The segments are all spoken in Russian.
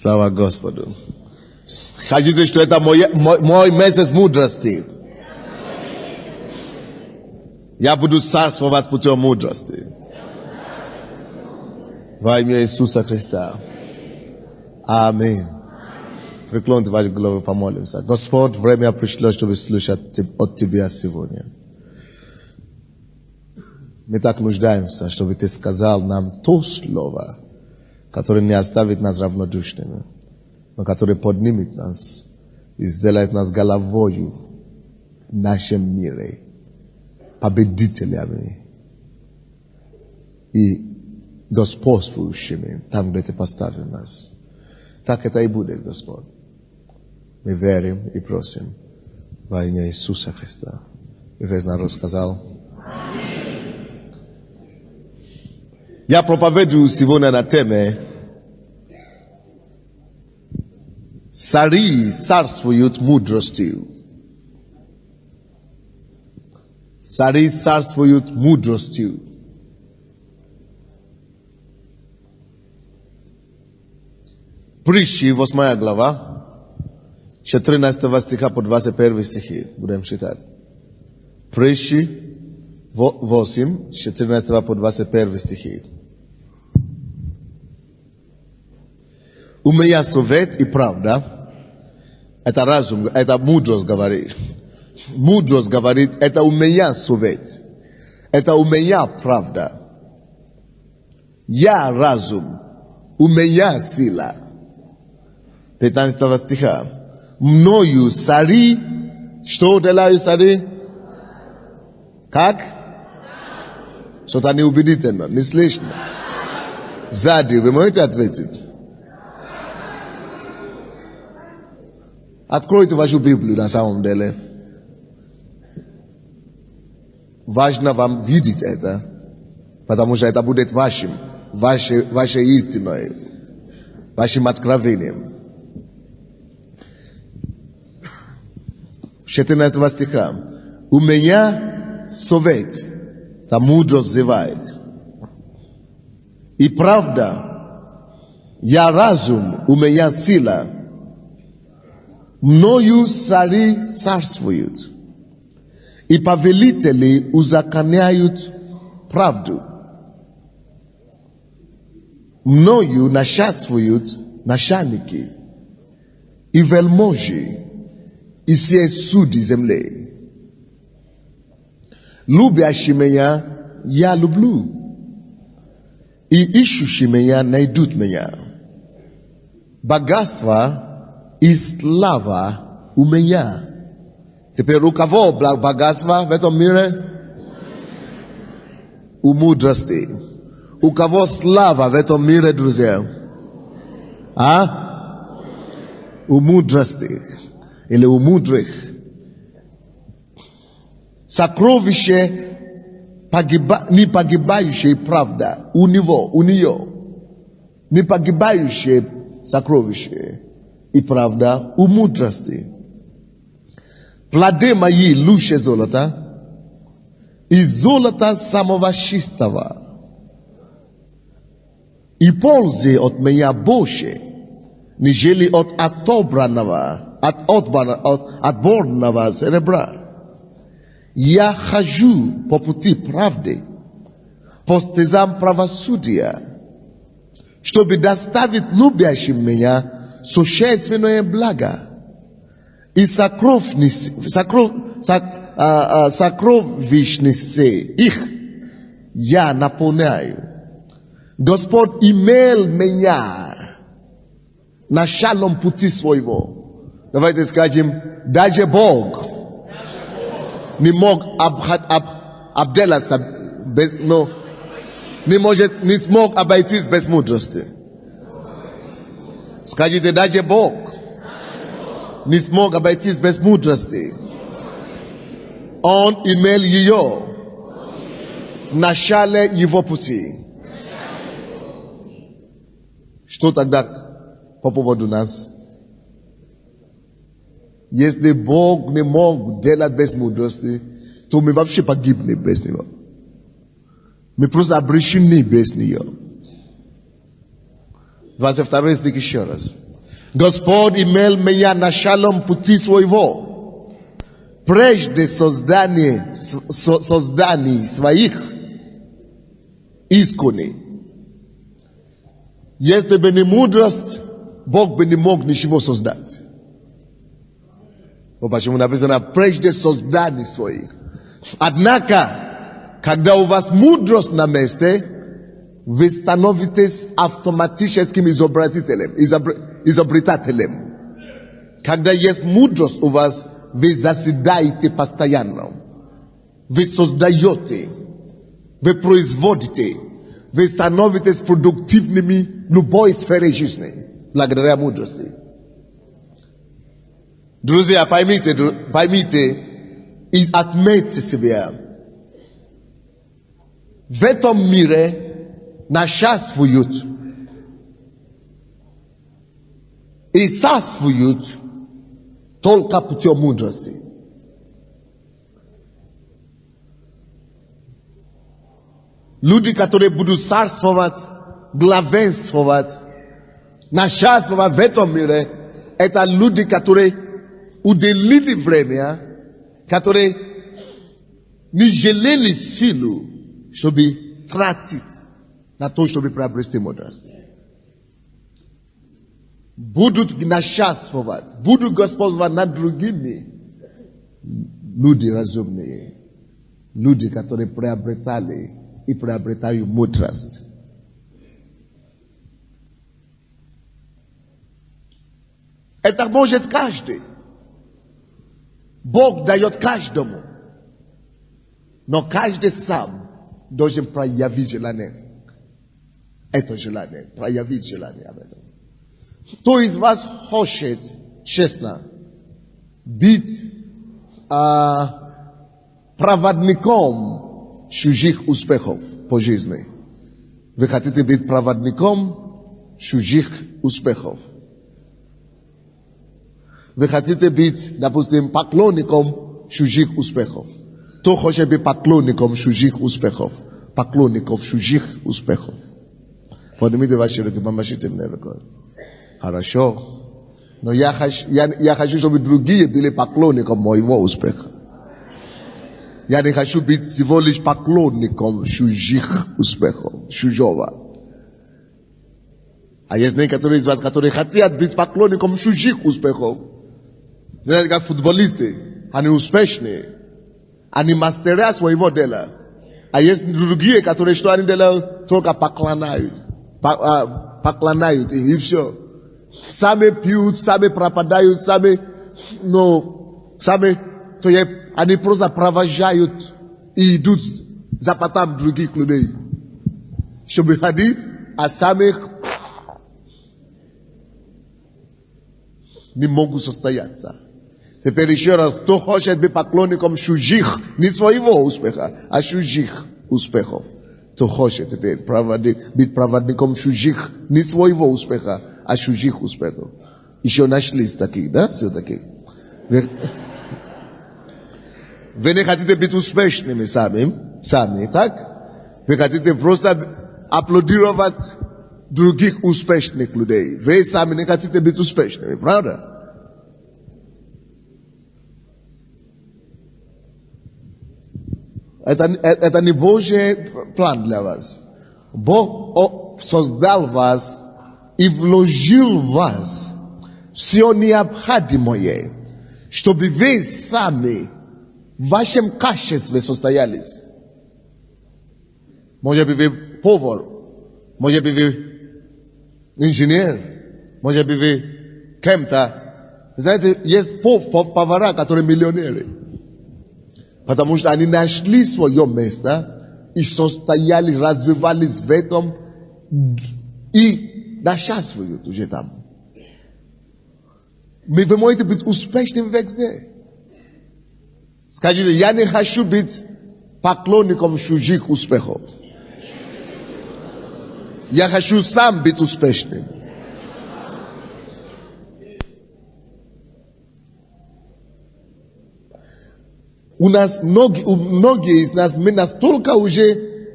Слава Господу. Скажите, что это мой месяц мудрости. Я буду царствовать путем мудрости. Во имя Иисуса Христа. Аминь. Преклоните ваши головы, помолимся. Господь, время пришло, чтобы слушать от Тебя сегодня. Мы так нуждаемся, чтобы Ты сказал нам то слово, которое не оставит нас равнодушными, но которое поднимет нас и сделает нас головою в нашем мире, победителями и господствующими там, где Ты поставил нас. Так это и будет, Господь. Мы верим и просим во имя Иисуса Христа. И весь народ сказал: Я проповедую сегодня на теме «Цари царствуют мудростью». Цари царствуют мудростью. Притчи, 8 глава, 14 стиха по 21 стихи. Будем читать. Притчи 8, 14 по 21 стихи. У меня совет и правда. Это разум, это мудрость говорит. Мудрость говорит, это у меня совет. Это у меня правда. Я разум. У меня сила. 15 стиха. Мною цари, что делают цари? Как? Что-то неубедительно, не слышно. Сзади, вы можете ответить? Откройте вашу Библию на самом деле. Важно вам видеть это, потому что это будет вашей истиной, вашим откровением. 14 стиха. У меня совет, там мудрость взывает. И правда, я разум, у меня сила. Мною цари царствуют, и повелители узаконяют правду. Мною начальствуют начальники и вельможи, и все судьи земли. Любящие меня я люблю, и ищущие меня найдут меня. Богатство и слава у меня. Теперь у кого богатство в этом мире? У мудрости. У кого слава в этом мире, друзья? У мудрости. Или у мудрых. Сокровище не погибающее правда у него, у нее. Не погибающее сокровище и правда у мудрости. Плоды мои лучше золота, и золота самого чистого. И пользы от меня больше, нежели от отборного серебра. Я хожу по пути правды, по стезам правосудия, чтобы доставить любящим меня существенное благо. И сокровищницы их я наполняю. Господь имел меня началом пути своего. Давайте скажем, даже Бог не мог обделаться без, не смог обойтись без мудрости. Скажите, даже Бог не смог обойтись без мудрости. Он имел ее в начале его пути. Что тогда по поводу нас? Если Бог не мог делать без мудрости, то мы вообще погибли без него. Мы просто обречены без нее. 22 стих еще раз. Gospod imel меня на шалом пути своего, прежде созданий своих искони. Если бы не мудрость, Бог бы не мог ничего создать. Вот почему написано прежде созданий своих. Однако, когда у вас мудрость на месте, вы становитесь автоматическим изобретателем. Когда есть мудрость у вас, вы заседаете постоянно. Вы создаете, вы производите, вы становитесь продуктивными в любой сфере жизни, благодаря мудрости. Друзья, поймите и отметьте себе, в этом мире нашествуют и царствуют только путем мудрости. Люди, которые будут царствовать, главенствовать, нашествовать в этом мире, это люди, которые уделили время, которые не жалели силу, чтобы тратить на то, чтобы приобрести мудрость. Будут нашествовать, будут господствовать над другими. Люди разумные, люди, которые приобретали и приобретают мудрость. Это может каждый. Бог дает каждому. Но каждый сам должен проявить желание. Это желание, проявить желание об этом. Кто из вас хочет, честно, быть проводником чужих успехов по жизни? Вы хотите быть проводником чужих успехов? Вы хотите быть, допустим, поклонником чужих успехов? Кто хочет быть поклонником чужих успехов? Поклонников чужих успехов. Поднимите ваши руки, помашите мне рукой. Хорошо. Но я хочу, чтобы другие были поклонником моего успеха. Я не хочу быть всего лишь поклонником чужих успехов, чужого. А есть некоторые из вас, которые хотят быть поклонником чужих успехов. Знаете, как футболисты, они успешные. Они мастера своего дела. А есть другие, которые что они делают, только поклоняют. Поклоняют и все. Сами пьют, сами пропадают, сами, они просто провожают и идут за потом других людей. Чтобы ходить, а самих не могут состояться. Теперь еще раз, кто хочет быть поклонником чужих, не своего успеха, а чужих успехов. Кто хочет теперь быть проводником чужих, не своего успеха, а чужих успехов. Еще нашлись такие, да, все-таки. Вы не хотите быть успешными сами, так? Вы хотите просто аплодировать других успешных людей. Вы сами не хотите быть успешными, правда? Это не Божий план для вас. Бог создал вас и вложил в вас все необходимое, чтобы вы сами в вашем качестве состоялись. Может быть, вы повар, может быть, вы инженер, может быть, вы кем-то. Знаете, есть повара, которые миллионеры. Потому что они нашли свое место и состоялись, развивались в этом и нашествуют уже там. Вы можете быть успешным везде. Скажите, я не хочу быть поклонником чужих успехов. Я хочу сам быть успешным. У многие из нас, мы настолько уже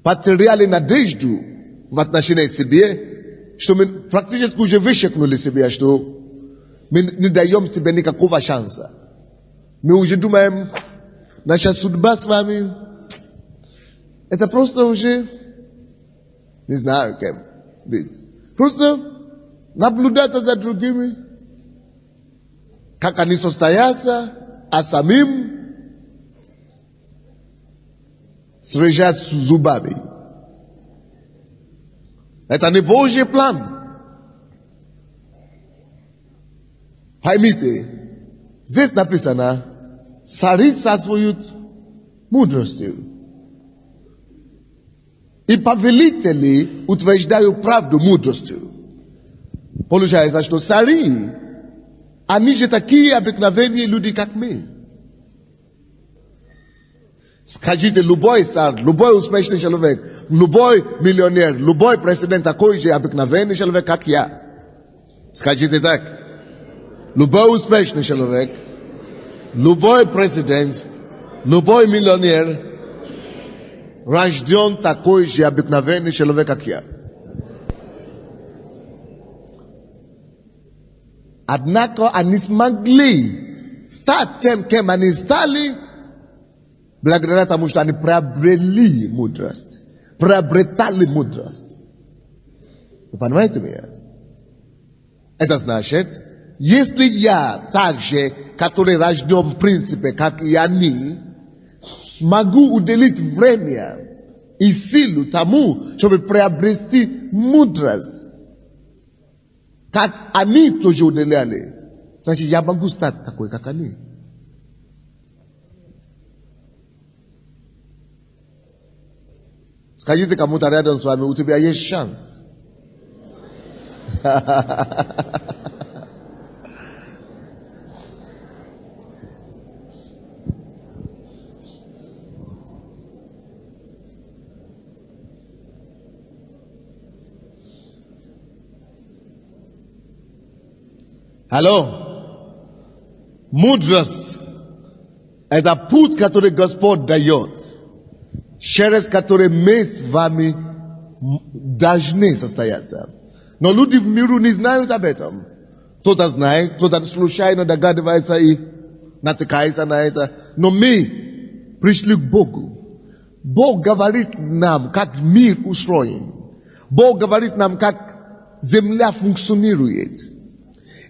потеряли надежду в отношении себе, что мы практически уже вычеркнули себя, что мы не даем себе никакого шанса. Мы уже думаем, наша судьба с вами, это просто уже, не знаю, кем быть. Просто наблюдать за другими, как они состоятся, а самим срежать зубами. Это не Божий план. Поймите, здесь написано, цари царствуют мудростью. И повелители утверждают правду мудростью. Получается, что цари, они же такие обыкновенные люди, как мы. Скажите, любой царь, любой успешный человек, любой миллионер, любой президент такой же обыкновенный человек, как я. Скажите так. Любой успешный человек, любой президент, любой миллионер рожден такой же обыкновенный человек, как я. Однако они смогли стать тем, кем они стали, благодаря тому, что они приобрели мудрость. Приобретали мудрость. Вы понимаете меня? Это значит, если я также, который рожден в принципе, как и они, смогу уделить время и силу тому, чтобы приобрести мудрость, как они тоже уделяли, значит, я могу стать такой, как они. Скажите кому-то рядом с вами, у тебя есть шанс. Алло. Мудрость – это путь, который Господь дает, через который мы с вами должны состояться. Но люди в миру не знают об этом. Кто-то знает, кто-то случайно догадывается и натыкается на это. Но мы пришли к Богу. Бог говорит нам, как мир устроен. Бог говорит нам, как земля функционирует.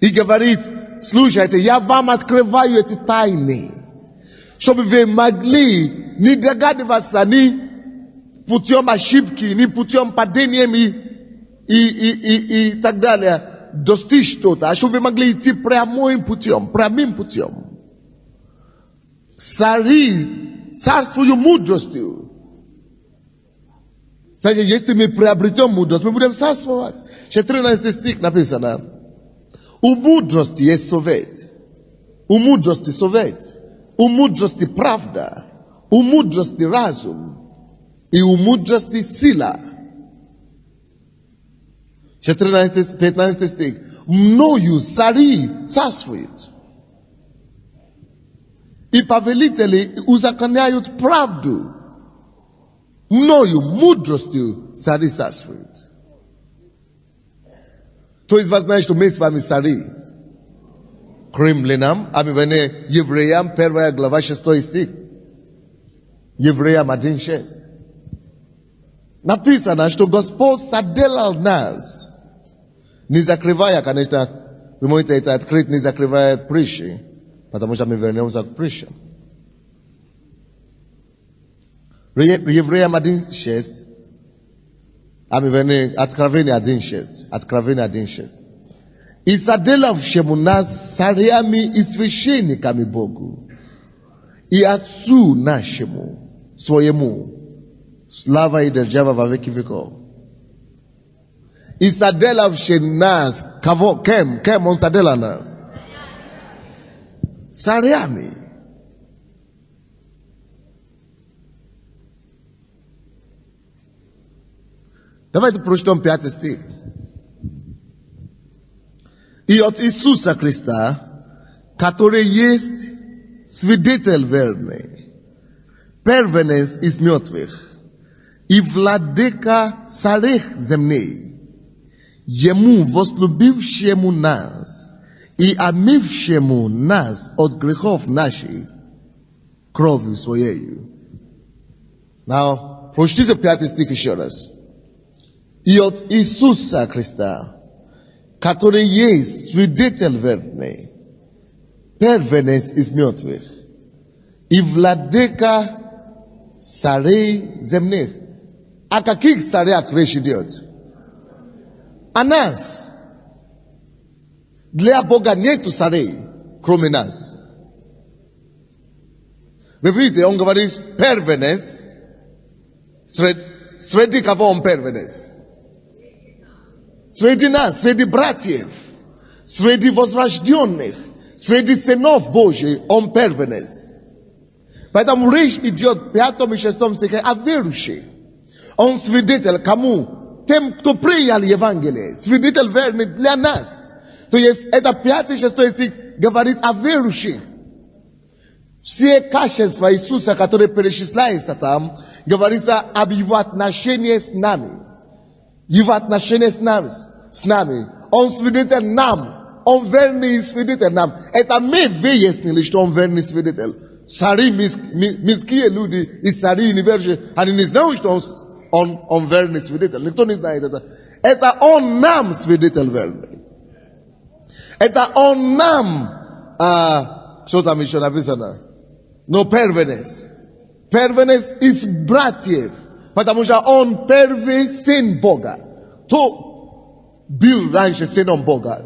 И говорит, слушайте, я вам открываю эти тайны, чтобы вы могли не догадываться ни путем ошибки, ни путем падения и так далее, достичь что-то, а чтобы вы могли идти прямым путем. Цари царствуют мудростью. Знаете, если мы приобретем мудрость, мы будем царствовать. 14 стих написано. У мудрости есть совет. У мудрости совет. У мудрости правда. У мудрости разум. И у мудрости сила. 15 стих. Мною цари царствуют. И повелители узаконяют правду. Мною мудростью цари царствуют. Кто из вас знает, что мы с вами цари? К римлянам, Евреям, 1 глава, 6 стих. Евреям 1:6. Написано, что Господь соделал нас, не закрывая, конечно, вы можете это открыть, не закрывая притчи, потому что мы вернемся к притчам. Евреям 1:6. Откровение 1:6. Откровение 1:6. И соделавшему нас царями и священниками Богу, и Отцу нашему, своему, слава и держава во веки веков. И соделавший нас, кем он соделал нас? Царями. Давайте прочтем 5 стих. И от Иисуса Христа, который есть свидетель верный, первенец из мертвых, и владыка царей земных, Jemu возлюбившему нас и омывшему нас от грехов наших кровью своею. Now, прочтите 5 стих еще раз. И от Иисуса Христа, который есть свидетель верный, первенец из мертвых, и владыка царей земных. О каких царях речь идет? О нас. Для Бога нету царей, кроме нас. Вы видите, он говорит первенец. Среди кого он первенец? Среди нас, среди братьев, среди возрожденных, среди сынов Божьих он первенец. Поэтому речь идет в 5 и 6 стихе о верующих. Он свидетель кому? Тем, кто принял Евангелие. Свидетель верный для нас. То есть это 5 и 6 стих говорит о верующих. Все качества Иисуса, которые перечисляются там, говорится об его отношении с нами. Его отношение с нами. Он свидетель нам. Он верный свидетель нам. Это мы выяснили, что он верный свидетель. Цари мирские люди и цари неверующие, они не знают, что он верный свидетель. Никто не знает это. Это он нам свидетель верный. Это он нам, что там еще написано? Но первенец. Первенец из братьев. Потому что он первый сын Бога. Кто был раньше сыном Бога?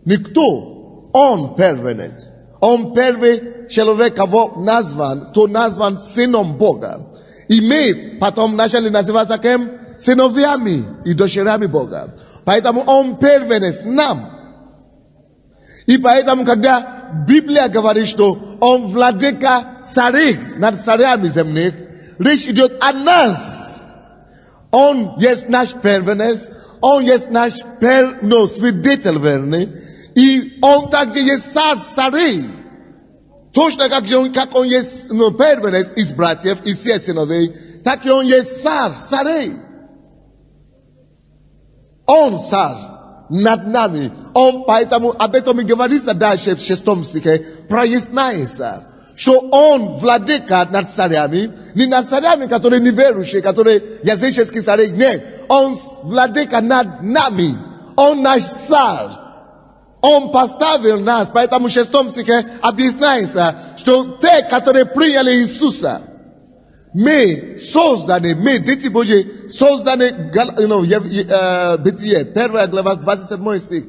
Никто. Он первенец. Он первый человек, кого назван, кто назван сыном Бога. И мы потом начали называться кем? Сыновьями и дочерями Бога. Поэтому он первенец нам. И поэтому, когда Библия говорит, что он владыка царей над царями земных, речь идет о нас. Он есть наш первенец, он есть наш свидетель верный, и он также есть царь царей. Точно как он есть первенец из братьев, из всех сыновей, так и он есть царь царей. Он царь над нами. Он поэтому об этом и говорится дальше в 6 стихе, проясняется, что он владыка над царями, не над царями, которые неверующие, которые языческие цари, нет. Он владыка над нами. Он наш царь. Он поставил нас, поэтому в 6 стихе объясняется, что те, которые приняли Иисуса, мы созданы, мы, дети Божьи, созданы, Бытие, 1 глава, 27 стих.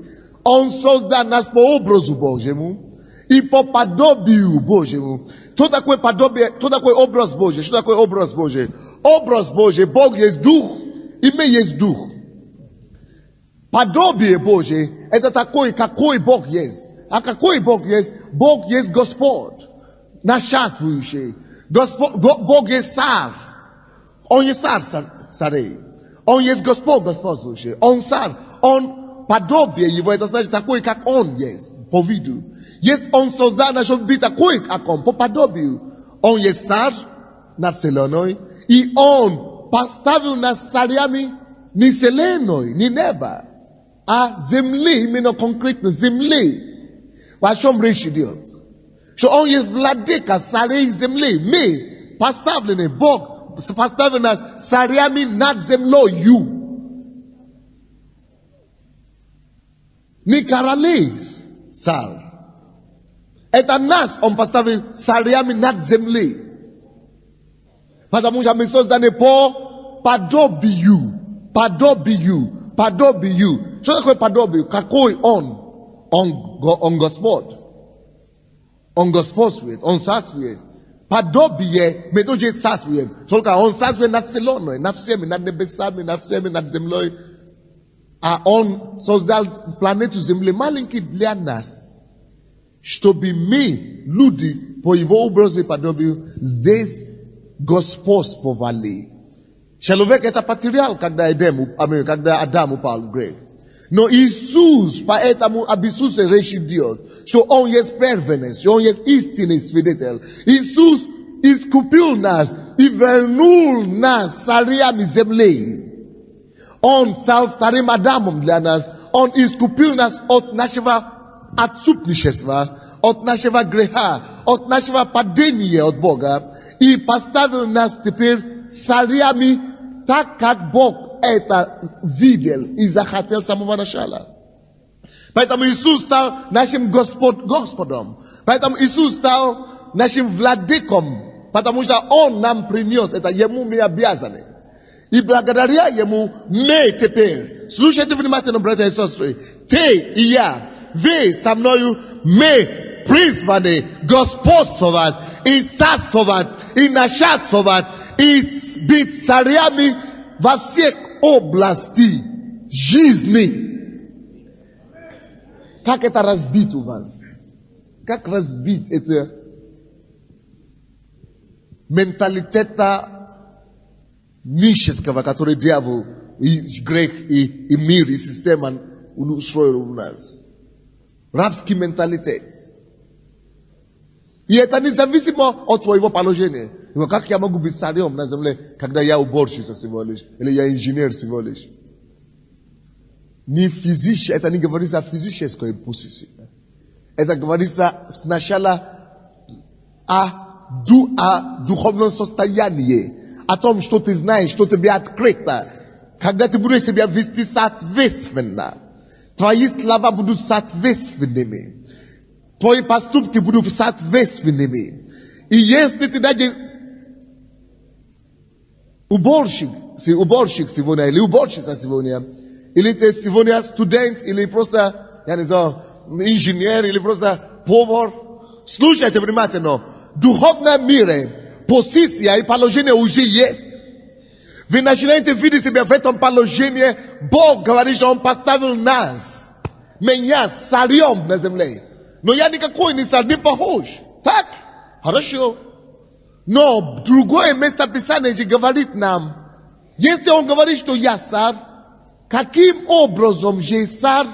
Он создан нас по образу Божьему и по подобию Божьему. Что такое подобие, что такое образ Божий? Что такое образ Божий? Образ Божий, Бог есть дух, и мы есть дух. Подобие Божие, это такой, какой Бог есть. А какой Бог есть? Бог есть Господь, нашествующий. Бог есть царь. Он есть царь царей. Он есть Господь господствующий. Он царь. Он подобие его, это значит такой, как он есть, по виду. Есть он создан, чтобы быть такой, как он, по подобию. Он есть царь над вселенной, и он поставил нас царями не вселенной, не неба, а земли, именно конкретно земли. О чем речь идет? Что он есть владыка царей земли. Мы поставлены, Бог поставил нас царями над землею. Не королей царь. Это нас он поставил царями над землей. Потому что мы созданы по подобию. Подобию. Что такое подобию? Какой он? Он Господь. Он господствует, он царствует. Подобие, мы тоже царствуем. Только он царствует над вселенной, над всеми, над небесами, над всеми, над землей. А он создал планету Земли маленький для нас. Чтобы мы, люди, по его образу и подобию, здесь господствовали. Человек это потерял, когда Адам упал в грех. Но Иисус, поэтому об Иисусе речь идет, что он есть первенец, что он есть истинный свидетель. Иисус искупил нас и вернул нас царями земли. On stał starym Adamom dla nas. On iskupił nas od naszego odsupniczeństwa, od naszego grzecha, od naszego padenia od Boga i postawił nas теперь царями, так как Бог это видел и захотел с самого начала. Поэтому Иисус стал нашим Господом. Поэтому Иисус стал нашим владыком. Потому что Он нам принес это, Ему мы обязаны. И благодаря Ему мы теперь, слушайте внимательно, братья и сестры, ты и я, вы со мною, мы призваны господствовать и царствовать, и начальствовать, и быть царями во всех областях жизни. Как это разбить у вас? Как разбить это менталитета нищенского, который дьявол, и грех, и мир, и система устроил у нас? Рабский менталитет. И это независимо от твоего положения. Как я могу быть царем на земле, когда я уборщица всего лишь, или я инженер всего лишь? Не физически, это не говорится о физической позиции. Это говорится сначала о духовном состоянии, о том, что ты знаешь, что тебе открыто. Когда ты будешь себя вести соответственно, твои слова будут соответственными, твои поступки будут соответственными. И если ты даже уборщик сегодня, или уборщица сегодня, или ты сегодня студент, или просто, я не знаю, инженер, или просто повар, слушайте внимательно. В духовном мире позиция и положение уже есть. Вы начинаете видеть себя в этом положении. Бог говорит, что Он поставил нас, меня, царем на земле. Но я никакой не царь, не похож. Так? Хорошо. Но другое место Писания говорит нам, если Он говорит, что я царь, каким образом же царь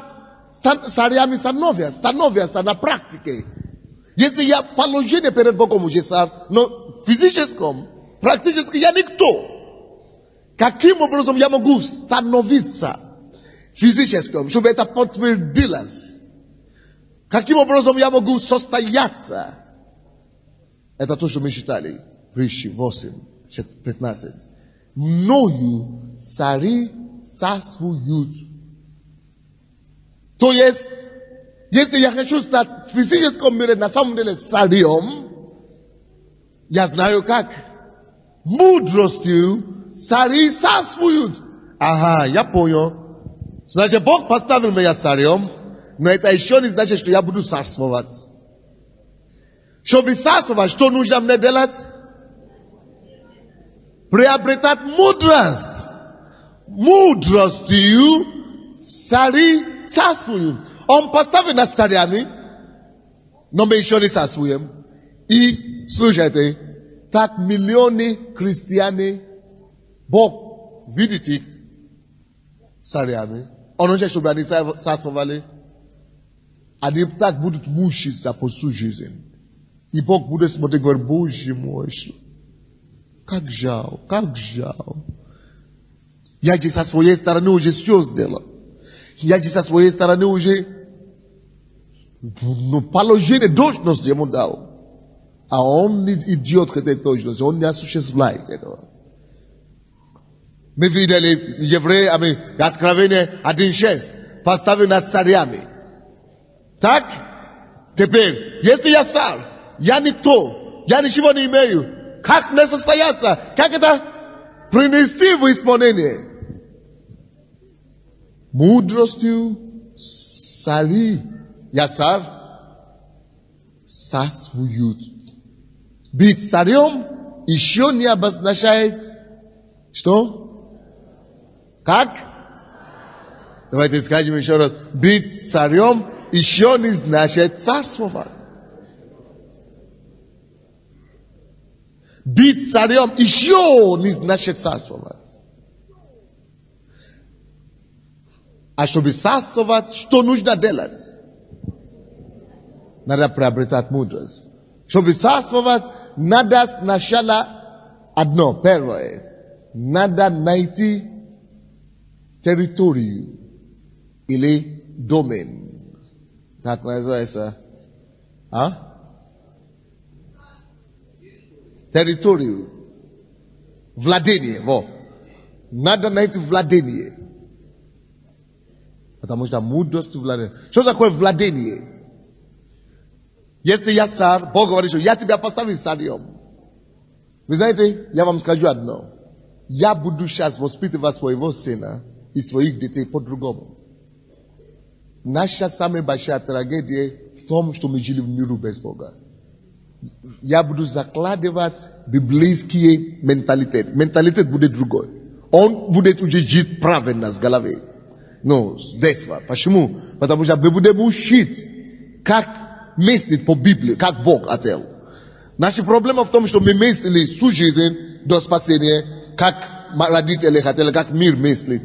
царями становятся на практике? Если я положение перед Богом уже царь, но физическом, практически я никто. Каким образом я могу становиться физическом, чтобы это подтвердилось? Каким образом я могу состояться? Это то, что мы читали. Притчи 8, 15. Мною цари царствуют. То есть, если я хочу стать в физическом мире на самом деле царем, я знаю как. Мудростью цари царствуют. Ага, я понял. Значит, Бог поставил меня царем, но это еще не значит, что я буду царствовать. Чтобы царствовать, что нужно мне делать? Приобретать мудрость. Мудростью цари царствуют. Он поставил нас царями, но мы еще не царствуем. И, слушайте, так миллионы христиане, Бог видит их царями. Он хочет, чтобы они царствовали. Они так будут мучиться по всю жизнь. И Бог будет смотреть и говорить, Боже мой, как жаль, как жаль. Я же со своей стороны уже все сделал. Я же со своей стороны уже положение, должность ему дал. А он не идет к этой должности, он не осуществляет этого. Мы видели евреи, Откровение 1:6, поставили нас царями. Так? Теперь, если я царь, я никто, я ничего не имею, как мне состояться? Как это принести в исполнение? Мудростью цари. Я царь, царствуют. Быть царем еще не обозначает, что? Как? Давайте скажем еще раз. Быть царем еще не значит царствовать. Быть царем еще не значит царствовать. А чтобы царствовать, что нужно делать? Надо приобретать мудрость. Чтобы царствовать, надо сначала одно, первое. Надо найти Территорию или домен. Как называется? Территорию. Владение. Во. Надо найти владение. Потому что мудрость владение. Что такое владение? Если я царь, Бог говорит, что я тебя поставил царем. Вы знаете, я вам скажу одно. Я буду сейчас воспитывать своего сына и своих детей по-другому. Наша самая большая трагедия в том, что мы жили в миру без Бога. Я буду закладывать библейские менталитет. Менталитет будет другой. Он будет уже жить правильно с головой. Но с детства. Почему? Потому что мы будем учить, как мыслить по Библии, как Бог хотел. Наша проблема в том, что мы мыслили всю жизнь до спасения, как родители хотели, как мир мыслит.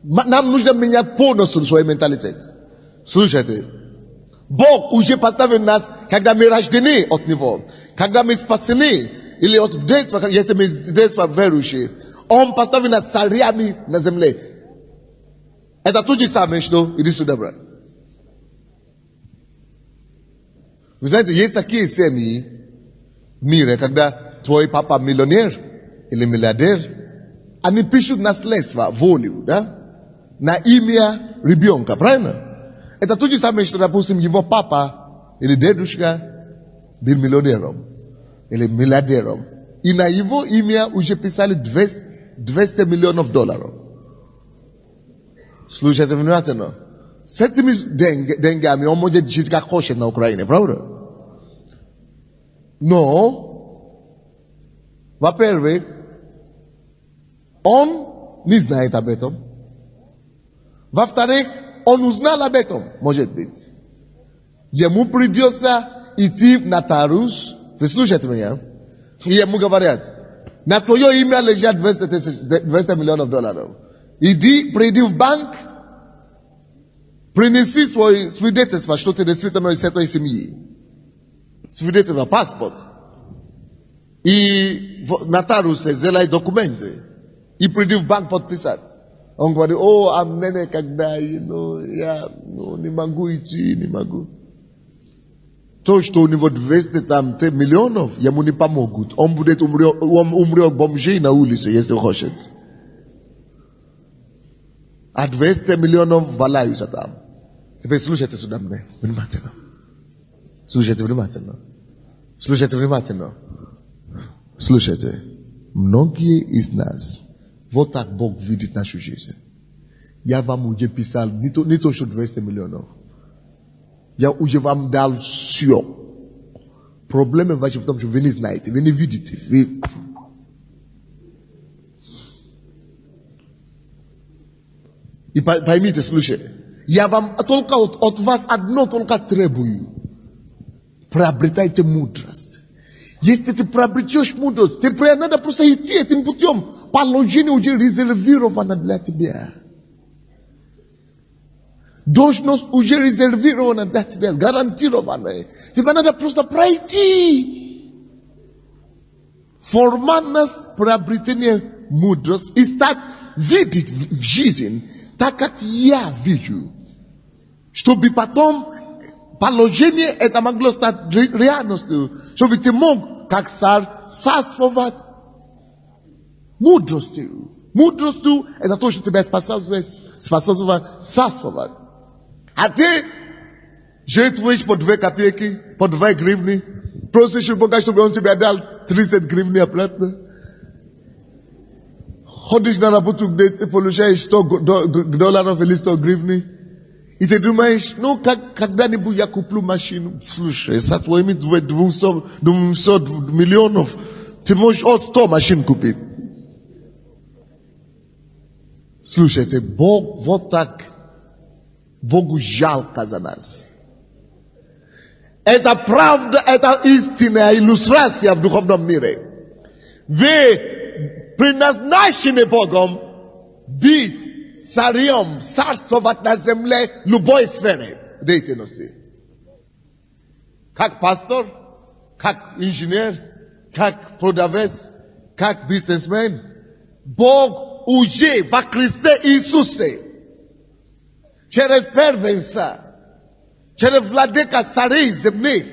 Нам нужно менять полностью свой менталитет. Слушайте. Бог уже поставил нас, когда мы рождены от Него. Когда мы спасены, или от детства, если мы с детства верующие. Он поставил нас царями на земле. Это то же самое, что иди сюда, брат. Вы знаете, есть такие семьи в мире, когда твой папа миллионер или миллиардер, они пишут наследство, волю, да? На имя ребенка, правильно? Это то же самое, что, допустим, его папа или дедушка был миллионером или миллиардером. И на его имя уже писали $200 миллионов. Слушайте внимательно. С этими деньгами он может жить как хочет на Украине, правда? Но, во-первых, он не знает об этом. Во-вторых, он узнал об этом, может быть. Ему придется идти в нотариус. Вы слушаете меня? И ему говорят, на твое имя лежат $200 миллионов. Приди в банк, принеси свой свидетельство, что ты действительно из этой семьи. Свидетельство, паспорт. И нотариус сделай документы. И приди в банк подписать. Он говорит, а мне когда, я не могу идти, не могу. То, что у него 200 миллионов, ему не помогут. Он будет умрет бомжей на улице, если хочет. А 200 миллионов валяются там. Теперь слушайте сюда мне, внимательно. Слушайте внимательно. Слушайте внимательно. Слушайте. Многие из нас, вот так Бог видит нашу жизнь. Я вам уже писал, не то что 200 миллионов. Я уже вам дал все. Проблема ваша в том, что вы не знаете, вы не видите. И поймите, слушайте. Я вам только от вас одно только требую. Приобретайте мудрость. Если ты приобретешь мудрость, тебе надо просто идти этим путем. Положение уже резервировано для тебя. Должность уже резервирована для тебя, гарантированная. Тебе надо просто пройти. Формальность приобретения мудрости и стать видеть в жизнь так, как я вижу. Чтобы потом положение это могло стать реальностью. Чтобы ты мог, как царь, царствовать мудростью. Мудростью это то, что тебя способствует царствовать. А ты жертвуешь по 2 копейки, по 2 гривны, просишь Бога, чтобы он тебе дал 30 гривны обратно. Ходишь на работу, где ты получаешь $100 или 100 гривны. И ты думаешь, когда-нибудь я куплю машину. Слушай, с твоими 200 миллионов, ты можешь 100 машин купить. Слушайте, Бог вот так, Богу жалко за нас. Это правда, это истинная иллюстрация в духовном мире. Вы предназначены Богом быть царем, царствовать на земле любой сфере деятельности. Как пастор, как инженер, как продавец, как бизнесмен. Бог уже во Христе Иисусе, через первенца, через владыка царей земных,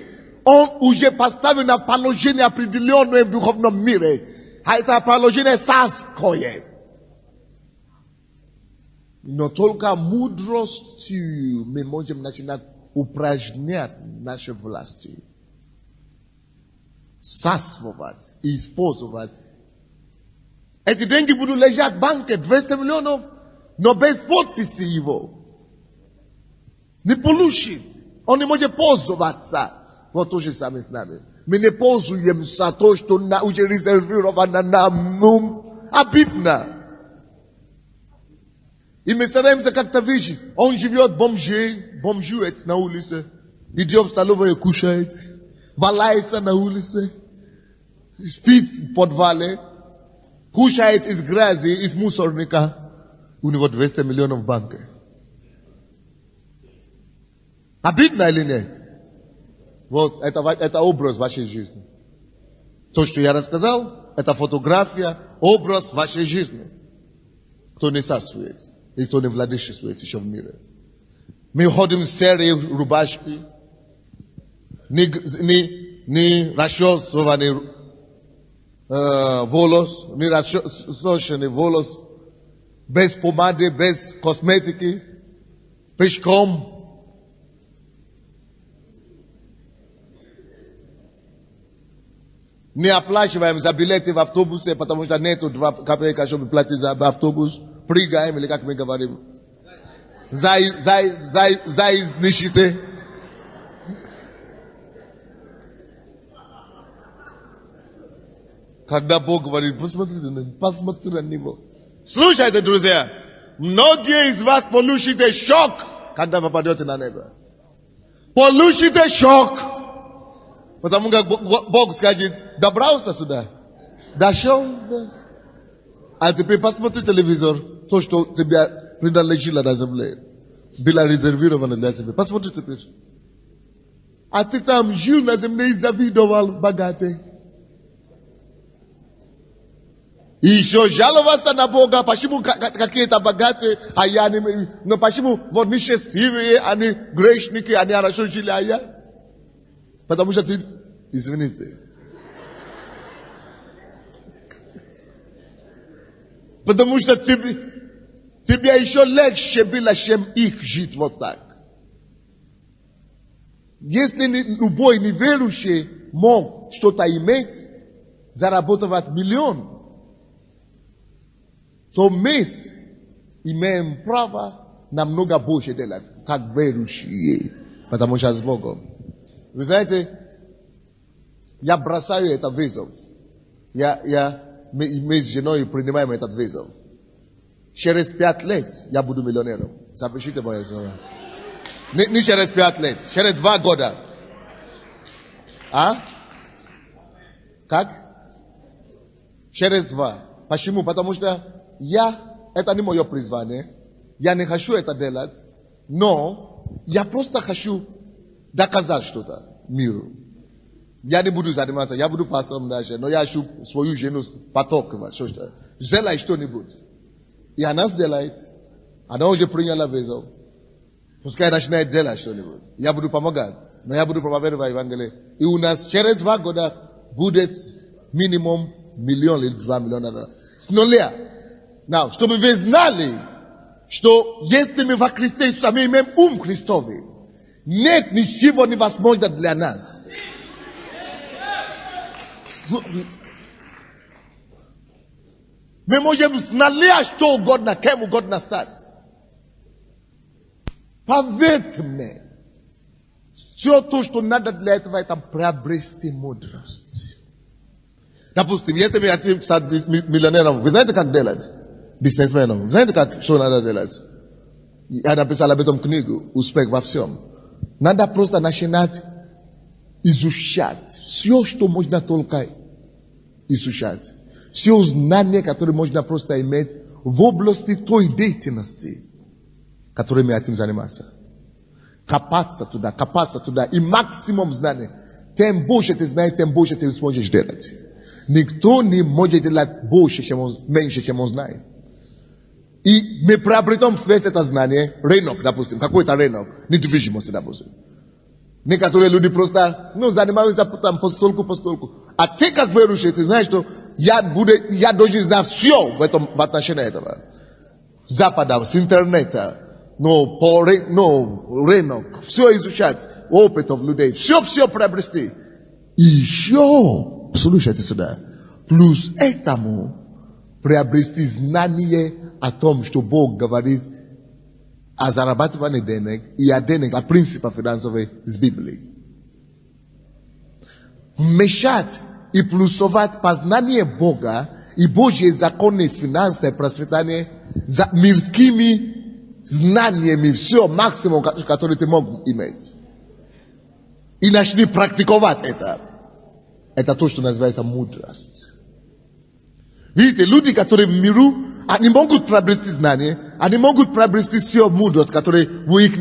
он уже поставил на положение определенное в духовном мире. А это положение царское. Но только мудростью мы можем начинать упражнять наши власти. Царствовать и использовать. Эти деньги будут лежать в банке, 200 миллионов, но без подписи его. Не получит. Он не может пользоваться. Вот то же самое с нами. Мы не пользуемся то, что уже резервировано нам. Обидно. И мы стараемся как-то выжить. Он живет бомжует на улице. Идет в столовую и кушает. Валяется на улице. Спит в подвале. Кушает из грязи, из мусорника. У него 200 миллионов в банке. Обидно или нет? Вот, это образ вашей жизни. То, что я рассказал, это фотография, образ вашей жизни. Кто не царствует, и кто не владычествует еще в мире. Мы ходим в серые рубашки, не расчесыванный волос, не расчесанный волос, без помады, без косметики, пешком. Не оплачиваем за билеты в автобусе, потому что нету 2 копейки, чтобы платить за автобус. Прыгаем, или как мы говорим. За из нищеты. Когда Бог говорит, посмотрите на него. Слушайте, друзья, многие из вас получите шок, когда попадете на небо. Получите шок. Потому как Бог скажет, добрался сюда, дошел, а теперь посмотри телевизор, то, что тебе принадлежало на земле, было резервировано для тебя. Посмотри теперь. А ты там жил на земле и завидовал богатый. И еще жаловался на Бога, почему какие-то богатые, а я не... Но почему вот несчастливые, они грешники, они хорошо жили, а я... Потому что ты, извините. Потому что тебе еще легче было, чем их жить вот так. Если любой неверующий мог что-то иметь, заработать миллион, то мы имеем право намного больше делать, как верующие, потому что с Богом. Вы знаете, я бросаю этот вызов. Мы с женой принимаем этот вызов. Через 5 лет я буду миллионером. Запишите мое слово. Не через 5 лет, через 2 года. А? Как? Через 2. Почему? Потому что это не мое призвание. Я не хочу это делать. Но я просто хочу доказать что-то миру. Я не буду заниматься, я буду пастором дальше, но я хочу свою жену потоковать. Сделай что-нибудь. И она сделает. Она уже приняла вызов. Пускай начинает делать что-нибудь. Я буду помогать. Но я буду проповедовать Евангелие. И у нас через 2 года будет минимум 1 миллион или 2 миллиона. С нуля. Now, чтобы вы знали, что если мы во Христе Иисусе, мы имеем ум Христовый, нет ничего невозможно для нас. Мы можем с нуля что угодно, кем угодно стать. Поверьте мне, все то, что надо для этого, это приобрести мудрость. Допустим, если мы хотим стать миллионером, вы знаете, как делать? Бизнесменом. Вы знаете, что надо делать? Я написал об этом книгу «Успех во всем». Надо просто начинать изучать все, что можно только изучать. Все знания, которые можно просто иметь в области той деятельности, которой мы хотим заниматься. Копаться туда. И максимум знаний. Тем больше ты знаешь, тем больше ты сможешь делать. Никто не может делать меньше, чем он знает. И мы приобретем весь это знание, рынок, допустим, какой-то рынок, недвижимости, допустим. Некоторые люди просто, занимаются там постольку. А ты как верующий, ты знаешь, что я должен знать все в отношении этого. С Запада, с интернета, рынок, все изучать, опытов людей, все приобрести. И еще, слушайте сюда, плюс этому приобрести знание о том, что Бог говорит о зарабатывании денег и о денег, о принципах финансовых из Библии. Вмешать и плюсовать познание Бога и Божьи законы, финансы, процветание за мирскими знаниями, все максимум, который ты мог иметь. И начни практиковать это. Это то, что называется мудрость. Видите, люди, которые в миру, они могут приобрести знания, они могут приобрести все мудрость, которые в их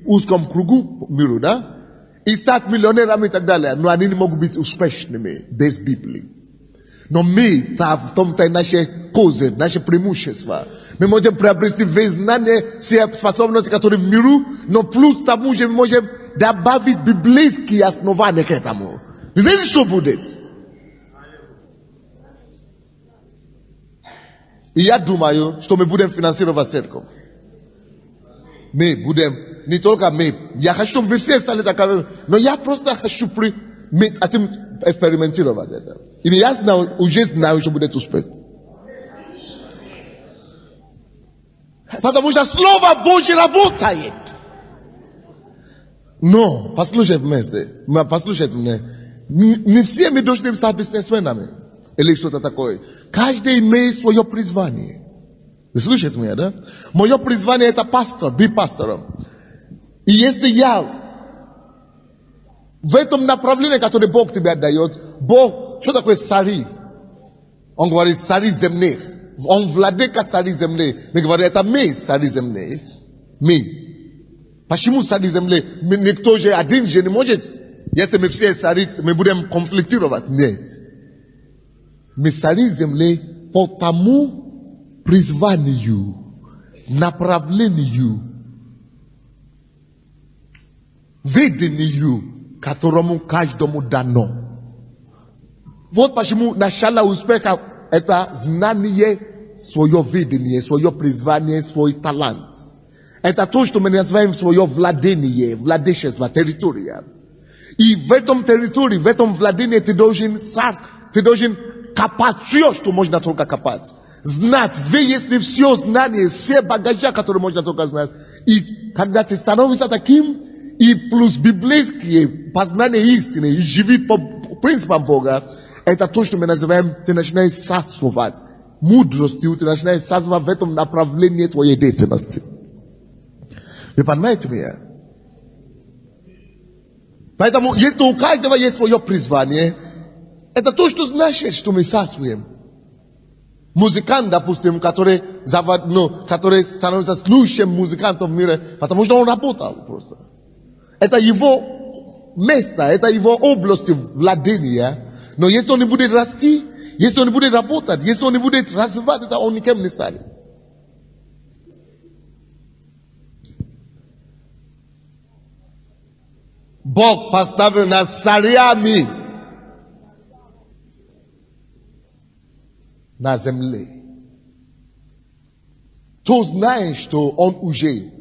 узком кругу миру, да? И стать миллионерами и так далее. Но они не могут быть успешными без Библии. Но мы, в том-то и наши козы, наши преимущества. Мы можем приобрести весь знания, все способности, которые в миру, но плюс тому же мы можем добавить библейские основания к этому. Вы знаете, что будет? И я думаю, что мы будем финансировать церковь. Мы будем, не только мы. Я хочу, чтобы вы все стали таковыми. Но я просто хочу экспериментировать это. И я уже знаю, что будет успех. Потому что Слово Божье работает. Но, послушайте меня. Не все мы должны стать бизнесменами. Или что-то такое. Каждый имеет свое призвание. Вы слышите меня, да? Мое призвание это пастор, быть пастором. И если я в этом направлении, которое Бог тебе отдает, Бог, что такое цари? Он говорит цари земных. Он владыка цари земных. Мы говорим, это мы цари земных. Мы. Почему цари земных? Никто же один же не может. Если мы все цари, мы будем конфликтировать. Нет. Мы цари земли по тому призванию, направлению, ведению, которому каждому дано. Вот почему начало успеха это знание, свое видение, свое призвание, свой талант. Это то, что мы называем свое владение, владычество, территория. И в этом территории, в этом владении ты должен копать все, что можно только копать. Знать, выяснить все знания, все багажа, которые можно только знать. И когда ты становишься таким, и плюс библейские познания истины, и живет по принципам Бога, это то, что мы называем, ты начинаешь царствовать. Мудростью ты начинаешь царствовать в этом направлении твоей деятельности. Вы понимаете меня? Поэтому, если у каждого есть свое призвание, это то, что значит, что мы царствуем. Музыкант, допустим, который становится лучшим музыкантом в мире, потому что он работал просто. Это его место, это его область владения. Но если он не будет расти, если он не будет работать, если он не будет развивать, это он никем не станет. Бог поставил нас царями на земле. Кто знает, что он уже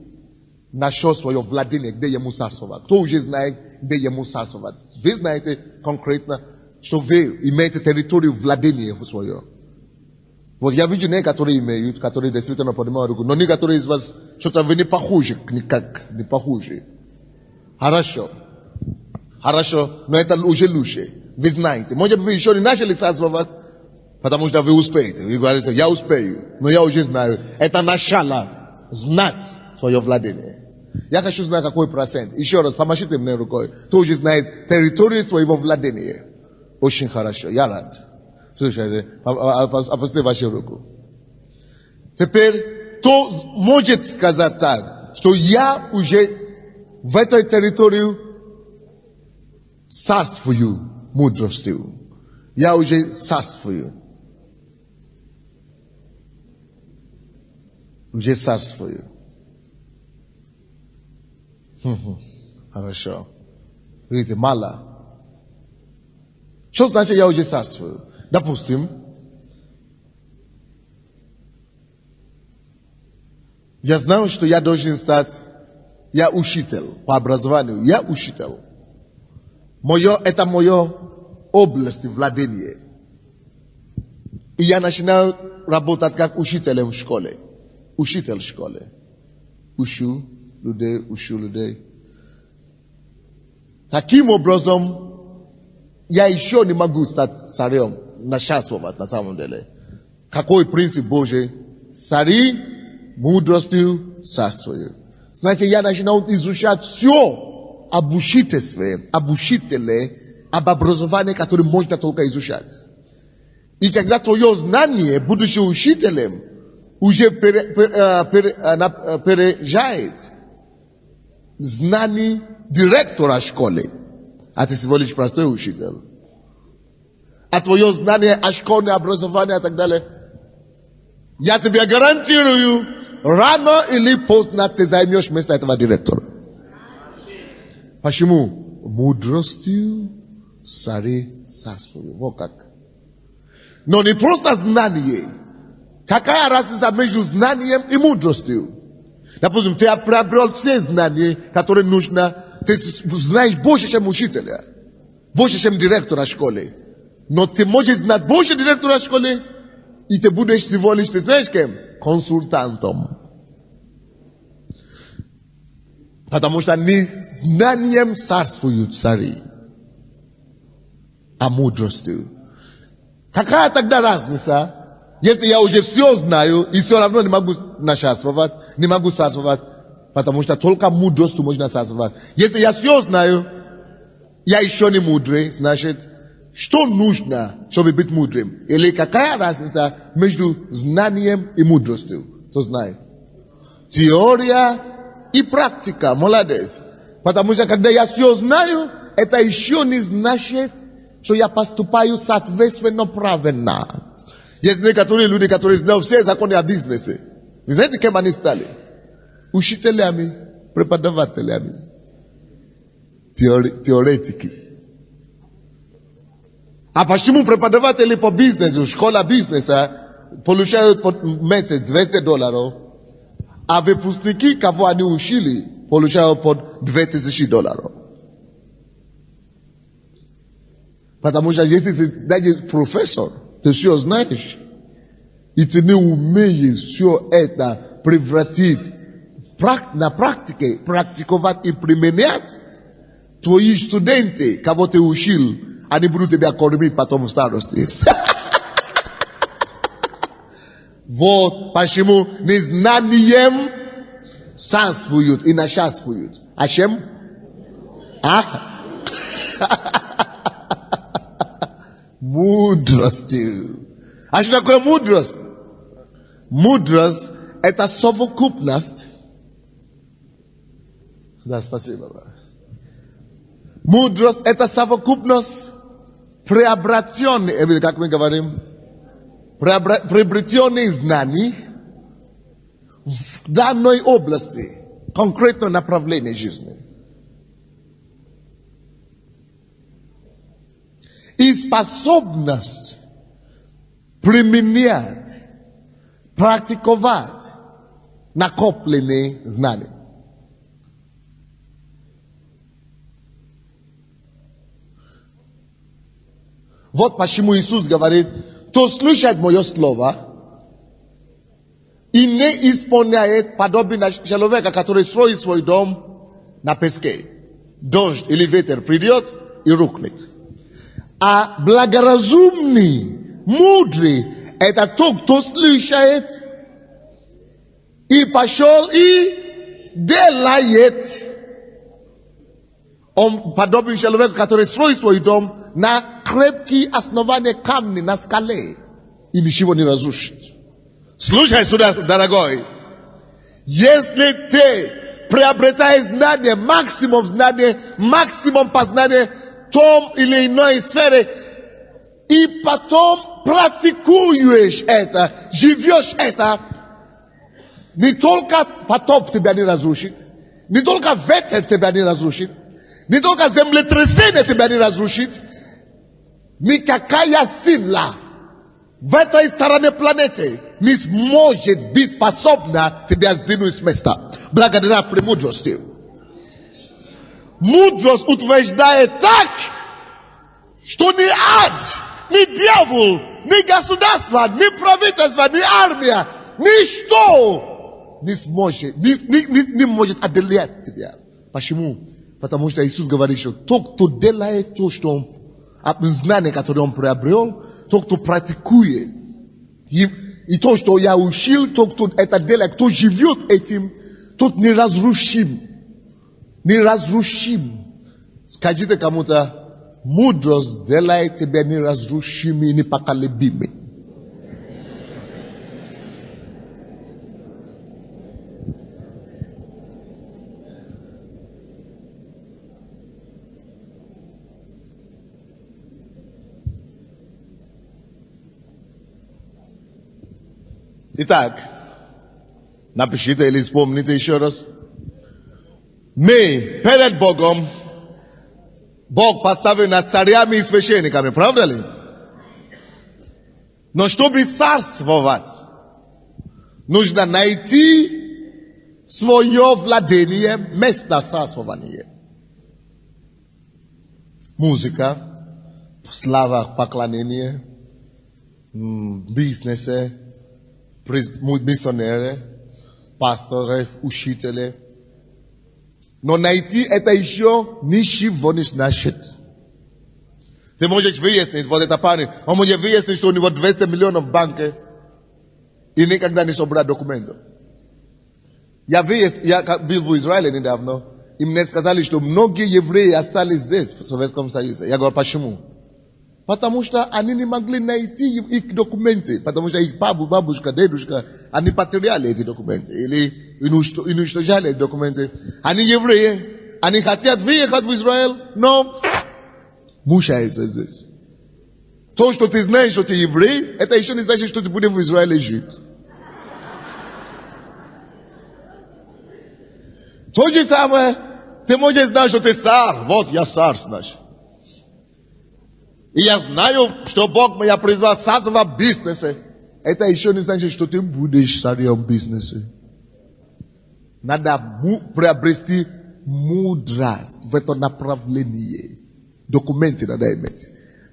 нашел свое владение, где ему царствовать? Кто уже знает, где ему царствовать? Вы знаете конкретно, что вы имеете территорию владения свое. Вот я вижу некоторые имеют, которые действительно поднимают руку, но некоторые из вас что-то вы не похожи, никак не похожи. Хорошо, но это уже лучше. Вы знаете. Может быть, вы еще не начали царствовать, потому что вы успеете. Вы говорите, я успею, но я уже знаю. Это начало знать свое владение. Я хочу знать, какой процент. Еще раз, помашите мне рукой. Кто уже знает территорию своего владения. Очень хорошо, я рад. Слушайте, опустите вашу руку. Теперь, кто может сказать так, что я уже в этой территории царствую мудростью. Я уже царствую. Уже царствую. Хорошо. Видите, мало. Что значит я уже царствую? Допустим, я знаю, что я должен стать, я учитель по образованию, я учитель. Это моя область владения. И я начинаю работать как учителем в школе. Учитель в школе. Учу людей. Таким образом, я еще не могу стать царем нашествовать на самом деле. Какой принцип Божий? Цари мудростью царствуют. Значит, я начинаю изучать все об учителе, об образовании, которое можно только изучать. И когда твое знание, будучи учителем, уже переезжает знание директора школы, а ты всего лишь простой учитель. А твое знание о школе, образовании и так далее, я тебе гарантирую, рано или поздно ты займешь место этого директора. Почему? Мудростью цари царствуют. Вот как. Но не просто знание. Какая разница между знанием и мудростью? Допустим, ты приобрел все знания, которые нужно. Ты знаешь больше, чем учителя. Больше, чем директора школы. Но ты можешь знать больше директора школы, и ты будешь всего лишь, ты знаешь кем? Консультантом. Потому что не знанием царствуют цари, а мудростью. Какая тогда разница, если я уже все знаю и все равно не могу нашествовать, не могу царствовать, потому что только мудростью можно царствовать. Если я все знаю, я еще не мудрый, значит, что нужно, чтобы быть мудрым? Или какая разница между знанием и мудростью? Кто знает? Теория и практика, молодец. Потому что когда я все знаю, это еще не значит, что я поступаю соответственно правильно. Есть некоторые люди, которые знают все законы о бизнесе. Вы знаете, кем они стали? Учителями, преподавателями, теоретики. А почему преподаватели по бизнесу, школа бизнеса, получают по месяц $200, а выпускники, кого они учили, получают по $2000? Потому что если ты даже профессор, ты все знаешь, и ты не умеешь все это превратить на практике, практиковать и применять, твои студенты, кого ты учил, они будут тебя кормить потом в старости. Вот почему незнанием царствуют и нашествуют. А чем? Мудростью. А что такое мудрость? Мудрость – это совокупность. Да, спасибо. Мудрость – это совокупность приобретенных, как мы говорим, приобретенных знаний в данной области, конкретном направлении жизни. И способность применять, практиковать накопленные знания. Вот почему Иисус говорит, кто слушает мое слово и не исполняет, подобие человека, который строит свой дом на песке. Дождь или ветер придет и рухнет. А благоразумный, мудрый, это тот, кто слушает и пошел и делает. Он подобен человеку, который строит свой дом на крепкие основания камня, на скале, и ничего не разрушит. Слушай сюда, дорогой. Если ты приобретаешь знания, максимум познания в том или иной сфере, и потом практикуешь это, живешь это, Не только потоп тебя не разрушит, не только ветер тебя не разрушит, не только землетрясение тебя не разрушит, никакая сила в этой стороне планеты не сможет быть способна тебя сдвинуть с места. Благодаря премудрости. Мудрость утверждает так, что ни ад, ни дьявол, ни государство, ни правительство, ни армия, ничто не может одолеть тебя. Почему? Потому что Иисус говорит, что тот, кто делает то, что знание, которое он приобрел, тот, кто практикует, и то, что я учил, тот, кто это делает, кто живет этим, тот неразрушим. Неразрушим. Скажите кому-то, мудрость делает тебя неразрушимым и непоколебимым. Итак, напишите или вспомните еще раз. Мы перед Богом, Бог поставил нас царями и священниками, правда ли? Но чтобы царствовать, нужно найти свое владение, место царствования. Музыка, слава, поклонение, бизнесы, миссионеры, пасторы, учители. Но найти это еще ничего не значит. Ты можешь выяснить, вот это парень, он может выяснить, что у него 200 миллионов в банке и никогда не собрал документов. Я был в Израиле недавно, и мне сказали, что многие евреи остались здесь, в Советском Союзе. Я говорю, почему? Потому что они не могли найти их документы, потому что их бабушка, дедушка, они потеряли эти документы, или уничтожали эти документы. Они евреи, они хотят выехать в Израиль, но мучаются здесь. То, что ты знаешь, что ты еврей, это еще не значит, что ты будешь в Израиле жить. То же самое, ты можешь знать, что ты царь. Вот я царь, значит. И я знаю, что Бог меня призвал создавать бизнесы. Это еще не значит, что ты будешь царем бизнеса. Надо приобрести мудрость в этом направлении. Документы надо иметь.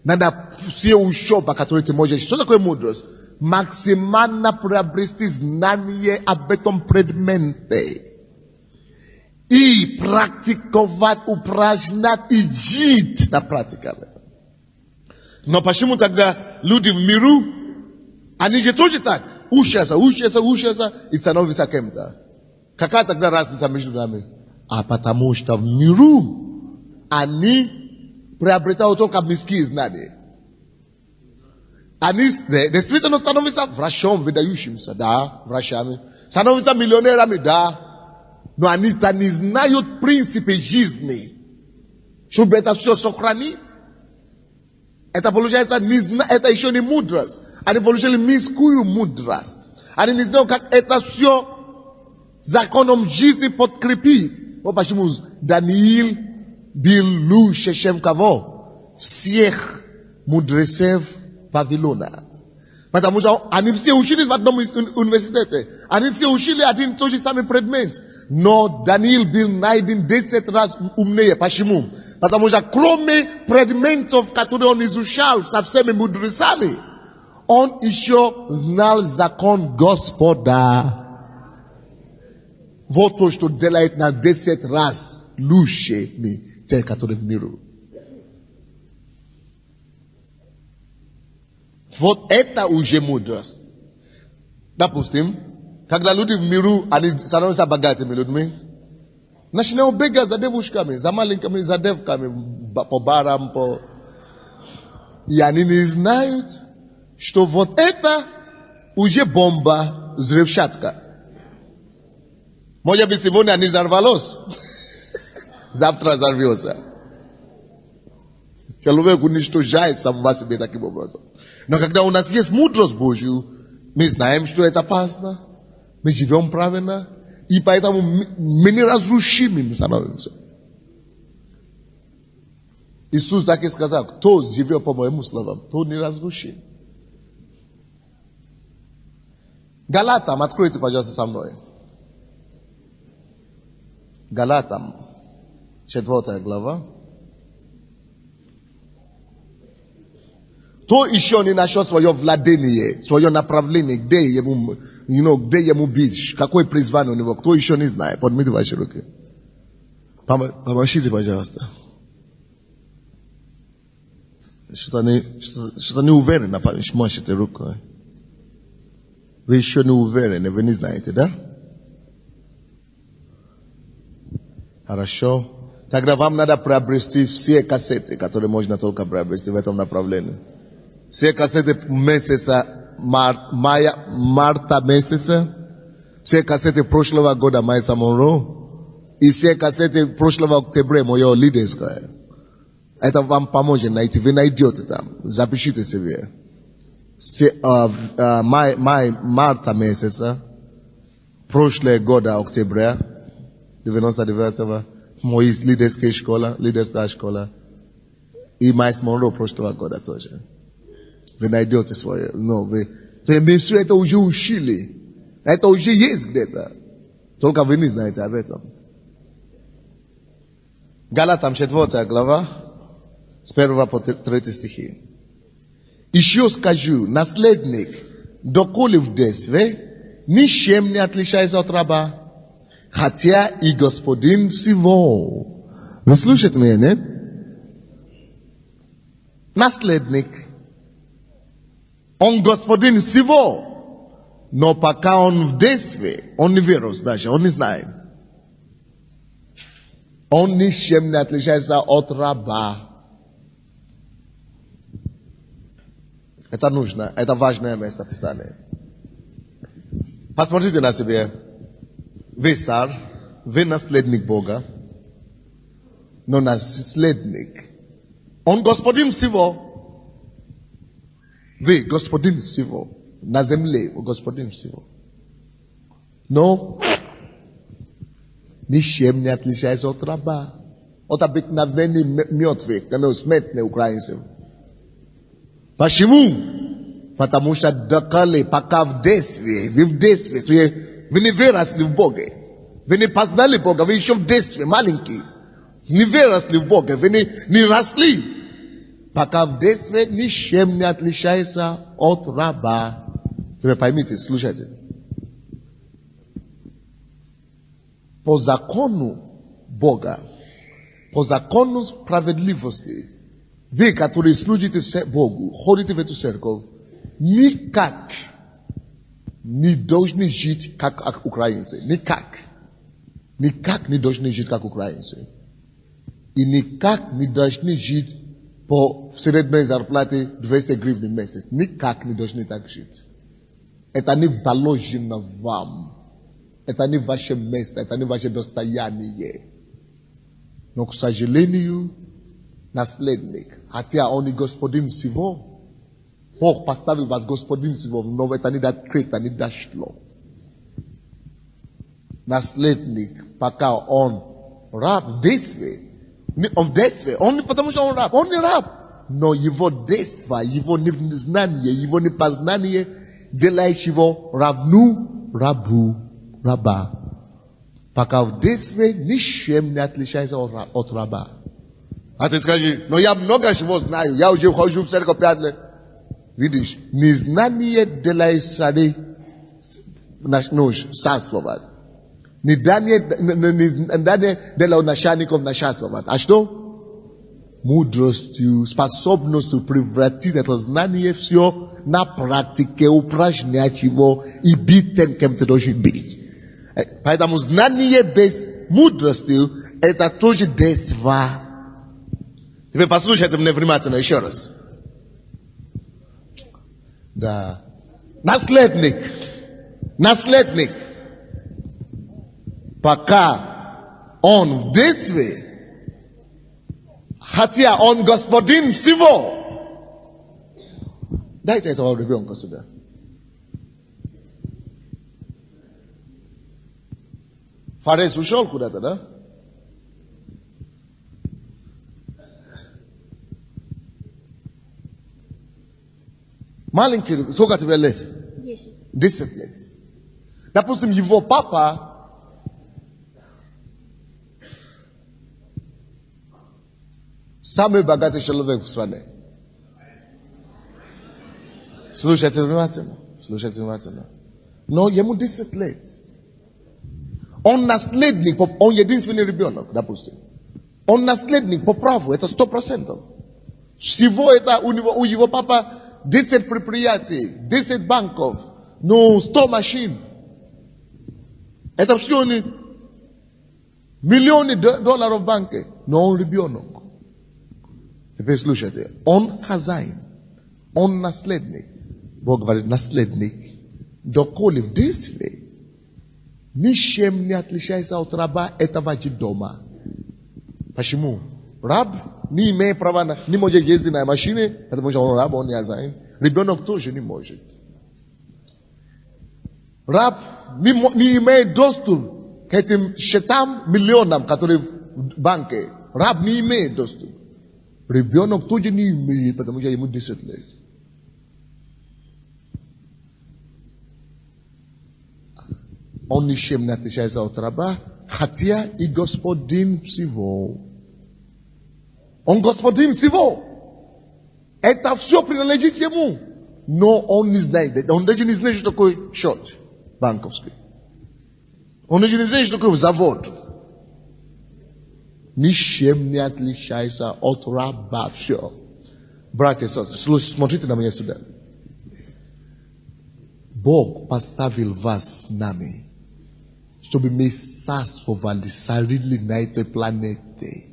Надо все учеба, которые ты можешь. Что такое мудрость? Максимально приобрести знание об этом предмете. И практиковать, упражнять и жить на практике. Но почему тогда люди в миру, они же тоже так, учатся и становятся кем-то? Какая тогда разница между нами? А потому что в миру они приобретают только мирские знания. Они действительно становятся врачом, выдающимся, да, врачами. Становятся миллионерами, да. Но они-то не знают принципы жизни, чтобы это все сохранить. Это получается, это еще не мудрость. Они получили мирскую мудрость. Они не знают, как это все законом жизни подкрепить. Вот почему Даниил был лучше, чем кого? Всех мудрецов Вавилона. Потому что они все учились в одном университете. Они все учили один и тот же самый предмет. Но Даниил был найден 10 раз умнее. Почему? Потому что кроме предметов, которые он изучал со всеми мудрецами, он еще знал закон Господа. Вот то, что делает нас 10 раз лучше тех, которые в миру. Вот это уже мудрость. Допустим, когда люди в миру, они становятся богатыми людьми, начинают бегать за девушками, за маленькими, за девками, по барам, и они не знают, что вот это уже бомба, взрывчатка. Может быть, сегодня не взорвалось, завтра взорвется. Человек уничтожает самого себя таким образом. Но когда у нас есть мудрость Божью, мы знаем, что это опасно. My живем правильно, и поэтому мы не разрушим им становимся. Иисус так и сказал, кто живет по моим словам, то не разрушим. Галатам, откройте, пожалуйста, со мной. Галатам, 4 глава. Кто еще не нашел свое владение, свое направление, где ему быть, какое призвание у него, кто еще не знает, поднимите ваши руки. Помогите, пожалуйста. Что-то не уверены, машите рукой. Вы еще не уверены, вы не знаете, да? Хорошо. Тогда вам надо приобрести все кассеты, которые можно только приобрести в этом направлении. Все кассеты месяца марта месяца, все кассеты прошлого года Майса Монро и все кассеты прошлого октября мое лидерское. Это вам поможет найти. Вы найдете там. Запишите себе. Марта месяца, прошлого года октября, 99-го, моя лидерская школа, и Майс Монро прошлого года тоже. Вы найдете свое. Но вы все это уже учили. Это уже есть где-то. Только вы не знаете об этом. Галатам 4 глава, с 1 по 3 стихи. Еще скажу, наследник, доколе в детстве, ничем не отличается от раба, хотя и господин всего. Вы слушаете меня, нет? Наследник, он господин всего, но пока он в детстве, он не вирус даже, он не знает. Он ничем не отличается от раба. Это нужно, это важное место Писания. Посмотрите на себя. Вы царь, вы наследник Бога, но наследник. Он господин всего. Вы господин всего. На земле господин всего. Но ничем не отличается от раба. От обыкновенных мертвых, смертных украинцев. Почему? Потому что доколе, пока в детстве, вы в детстве, вы не выросли в Бога. Вы не познали Бога, вы еще в детстве, маленький. Не выросли в Бога, вы не росли. Пока в детстве ничем не отличается от раба. Вы поймите, слушайте. По закону Бога, по закону справедливости, вы, которые служите Богу, ходите в эту церковь, никак не должны жить как украинцы. Никак. Никак не должны жить как украинцы. И никак не должны жить по средней зарплате 200 гривен в месяц. Никак не должны так жить. Это не положено вам. Это не ваше место, это не ваше достояние. Но, к сожалению, наследник, хотя он и господин всего, Бог поставил вас господин всего, но это не открыто, не дошло. Наследник, пока он раб в детстве, он не потому что он не раб, но его детство, его незнание, его непознание делает его равну раба. Пока в детстве ничем не отличается от раба. А ты скажи, но я много чего знаю, я уже хожу в церковь 5 лет. Видишь, незнание делает царей царствовать. Незнание делает начальников начальствовать. А что? Мудростью, способностью превратить это знание все на практике, упражнять его и быть тем, кем ты должен быть. Поэтому знание без мудрости это тоже детство. Теперь послушайте меня внимательно еще раз. Да. Наследник. Пока он в детстве, хотя он господин всего. Дайте этого ребенка сюда. Фарес ушел куда-то, да? Маленький, сколько тебе лет? 10 лет. Допустим, его папа самый богатый человек в стране. Слушайте внимательно. Слушайте внимательно. Но ему 10 лет. Он наследник, он единственный ребенок, допустим. Он наследник по праву, это 100%. Всего это у его папа 10 предприятий, 10 банков, 100 машин. Это все миллионы долларов в банке. Но он ребенок. Теперь слушайте. Он хозяин. Он наследник. Бог говорит, наследник. Доколе в действии ничем не отличается от раба этого же дома. Почему? Раб не имеет права, не может ездить на машине, потому что он раб, он не хозяин. Ребенок тоже не может. Раб не имеет доступ к этим счетам, миллионам, которые в банке. Раб не имеет доступ. Ребенок тоже не имеет, потому что ему 10 лет. Он ничем не отличается от раба, хотя и господин всего. Он господин всего. Это все принадлежит ему. Но он не знает. Он даже не знает, что такое счет банковский. Он даже не знает, что такое завод. Ничем не отличается от раба. Все. Братья и сестры, смотрите на меня сюда. Бог поставил вас с нами, чтобы мы царствовали, царили на этой планете.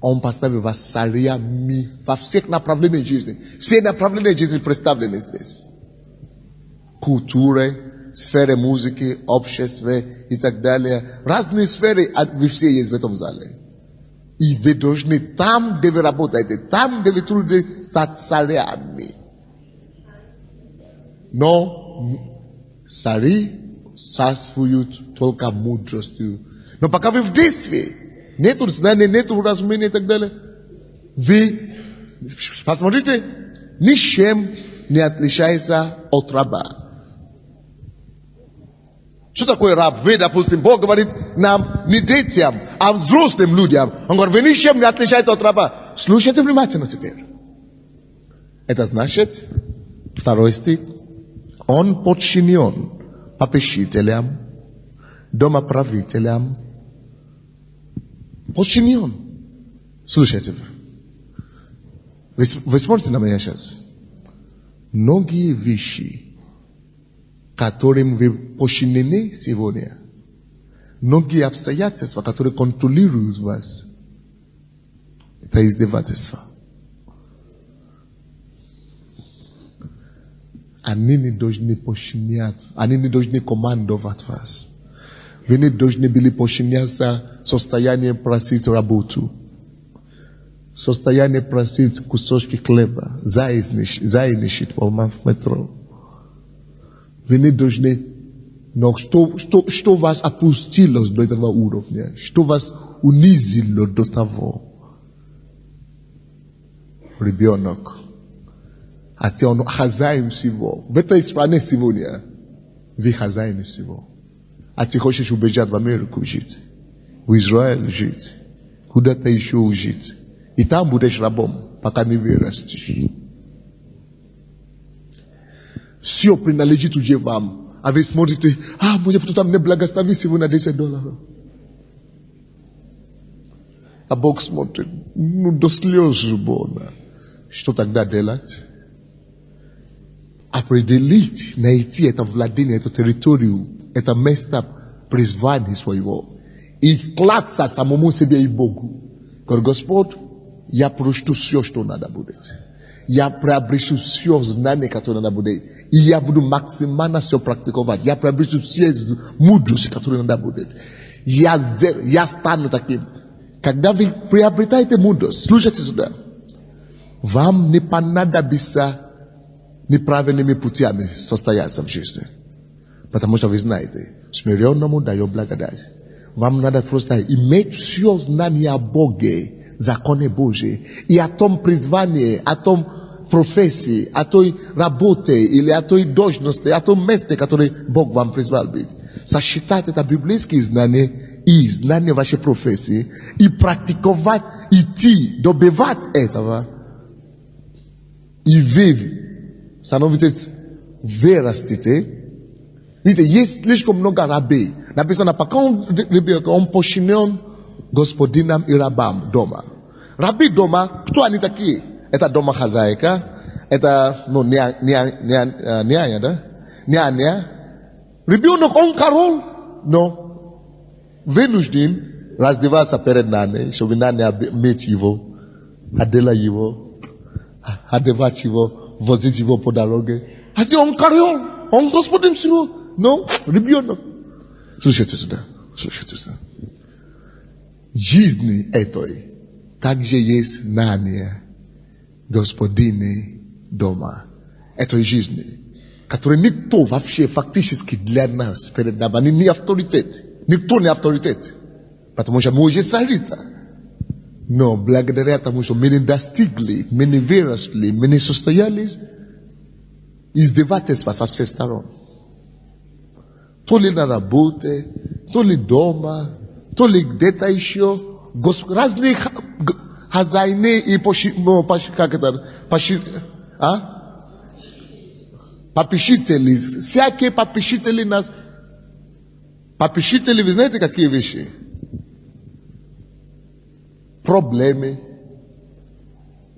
Он поставил вас царями во всех направлениях жизни. Все направления жизни представлены здесь. Культура, сферы музыки, общества и так далее. Разные сферы, вы все есть в этом зале. И вы должны там, где вы работаете, там, где вы трудитесь, стать царями. Но цари царствуют только мудростью. Но пока вы в действии, нету знания, нету разумения и так далее, вы, посмотрите, ничем не отличается от раба. Что такое раб? Вы, допустим, Бог говорит нам, не детям, а взрослым людям. Он говорит, вы ничем не отличаетесь от раба. Слушайте внимательно теперь. Это значит, второй стих, он подчинен попечителям, домоправителям, подчинен. Слушайте, вы смотрите на меня сейчас. Многие вещи, которым вы подчинены сегодня, многие обстоятельства, которые контролируют вас, это издевательство. Они не должны подчинять, они не должны командовать вас. Вы не должны были подчиняться состоянию просить работу, состояние просить кусочки хлеба, заиничить в метро. Вы не должны, но что вас опустило до этого уровня, что вас унизило до того? Ребенок. Хотя он хозяин всего. В этой стране сегодня вы хозяин всего. А ты хочешь убежать в Америку жить, в Израиль жить, куда-то еще жить. И там будешь рабом, пока не вырастешь. Все принадлежит уже вам. А вы смотрите, может кто-то мне благословит сегодня $10. А Бог смотрит, до слез больно. Что тогда делать? Определить, найти это владение, эту территорию, это место призвания своего. И клаться самому себе и Богу. Говорит, Господь, я прочту все, что надо будет. Я приобрету все знания, которые надо будет. И я буду максимально все практиковать. Я приобрету все мудрости, которые надо будет. Я стану таким. Когда вы приобретаете мудрость, слушайте сюда. Вам не понадобится неправильными путями состояться в жизни. Потому что вы знаете, смиренному дает благодать. Вам надо просто иметь все знание о Боге, законе Божьей, и о том призвании, о том профессии, о той работе или о той должности, о том месте, который Бог вам призвал быть. Сосчитать это библейские знания и знания вашей профессии, и практиковать, идти, добивать этого. И вы становитесь, вырастите. Видите, есть слишком много рабей. Написано, пока он подчинен господинам и рабам дома. Раби дома, кто они такие? Это дома хозяйка, это, няня, да? Няня. Ребенок, он король, но вынужден раздеваться перед няней, чтобы няня иметь его, одела его, одевать его, возить его по дороге. А он король, он господин всего. Но ребенок. Слушайте сюда. Жизни этой также есть няня, господины дома. Этой жизни, которой никто вообще фактически для нас перед нами, они не авторитет. Никто не авторитет. Потому что мы уже царица. Но благодаря тому, что мы не достигли, мы не выросли, мы не состоялись, издевательства со всех сторон. То ли на работе, то ли дома, то ли где-то еще. Разные хозяины и попечители, всякие попечители нас. Попечители, вы знаете, какие вещи? Проблемы,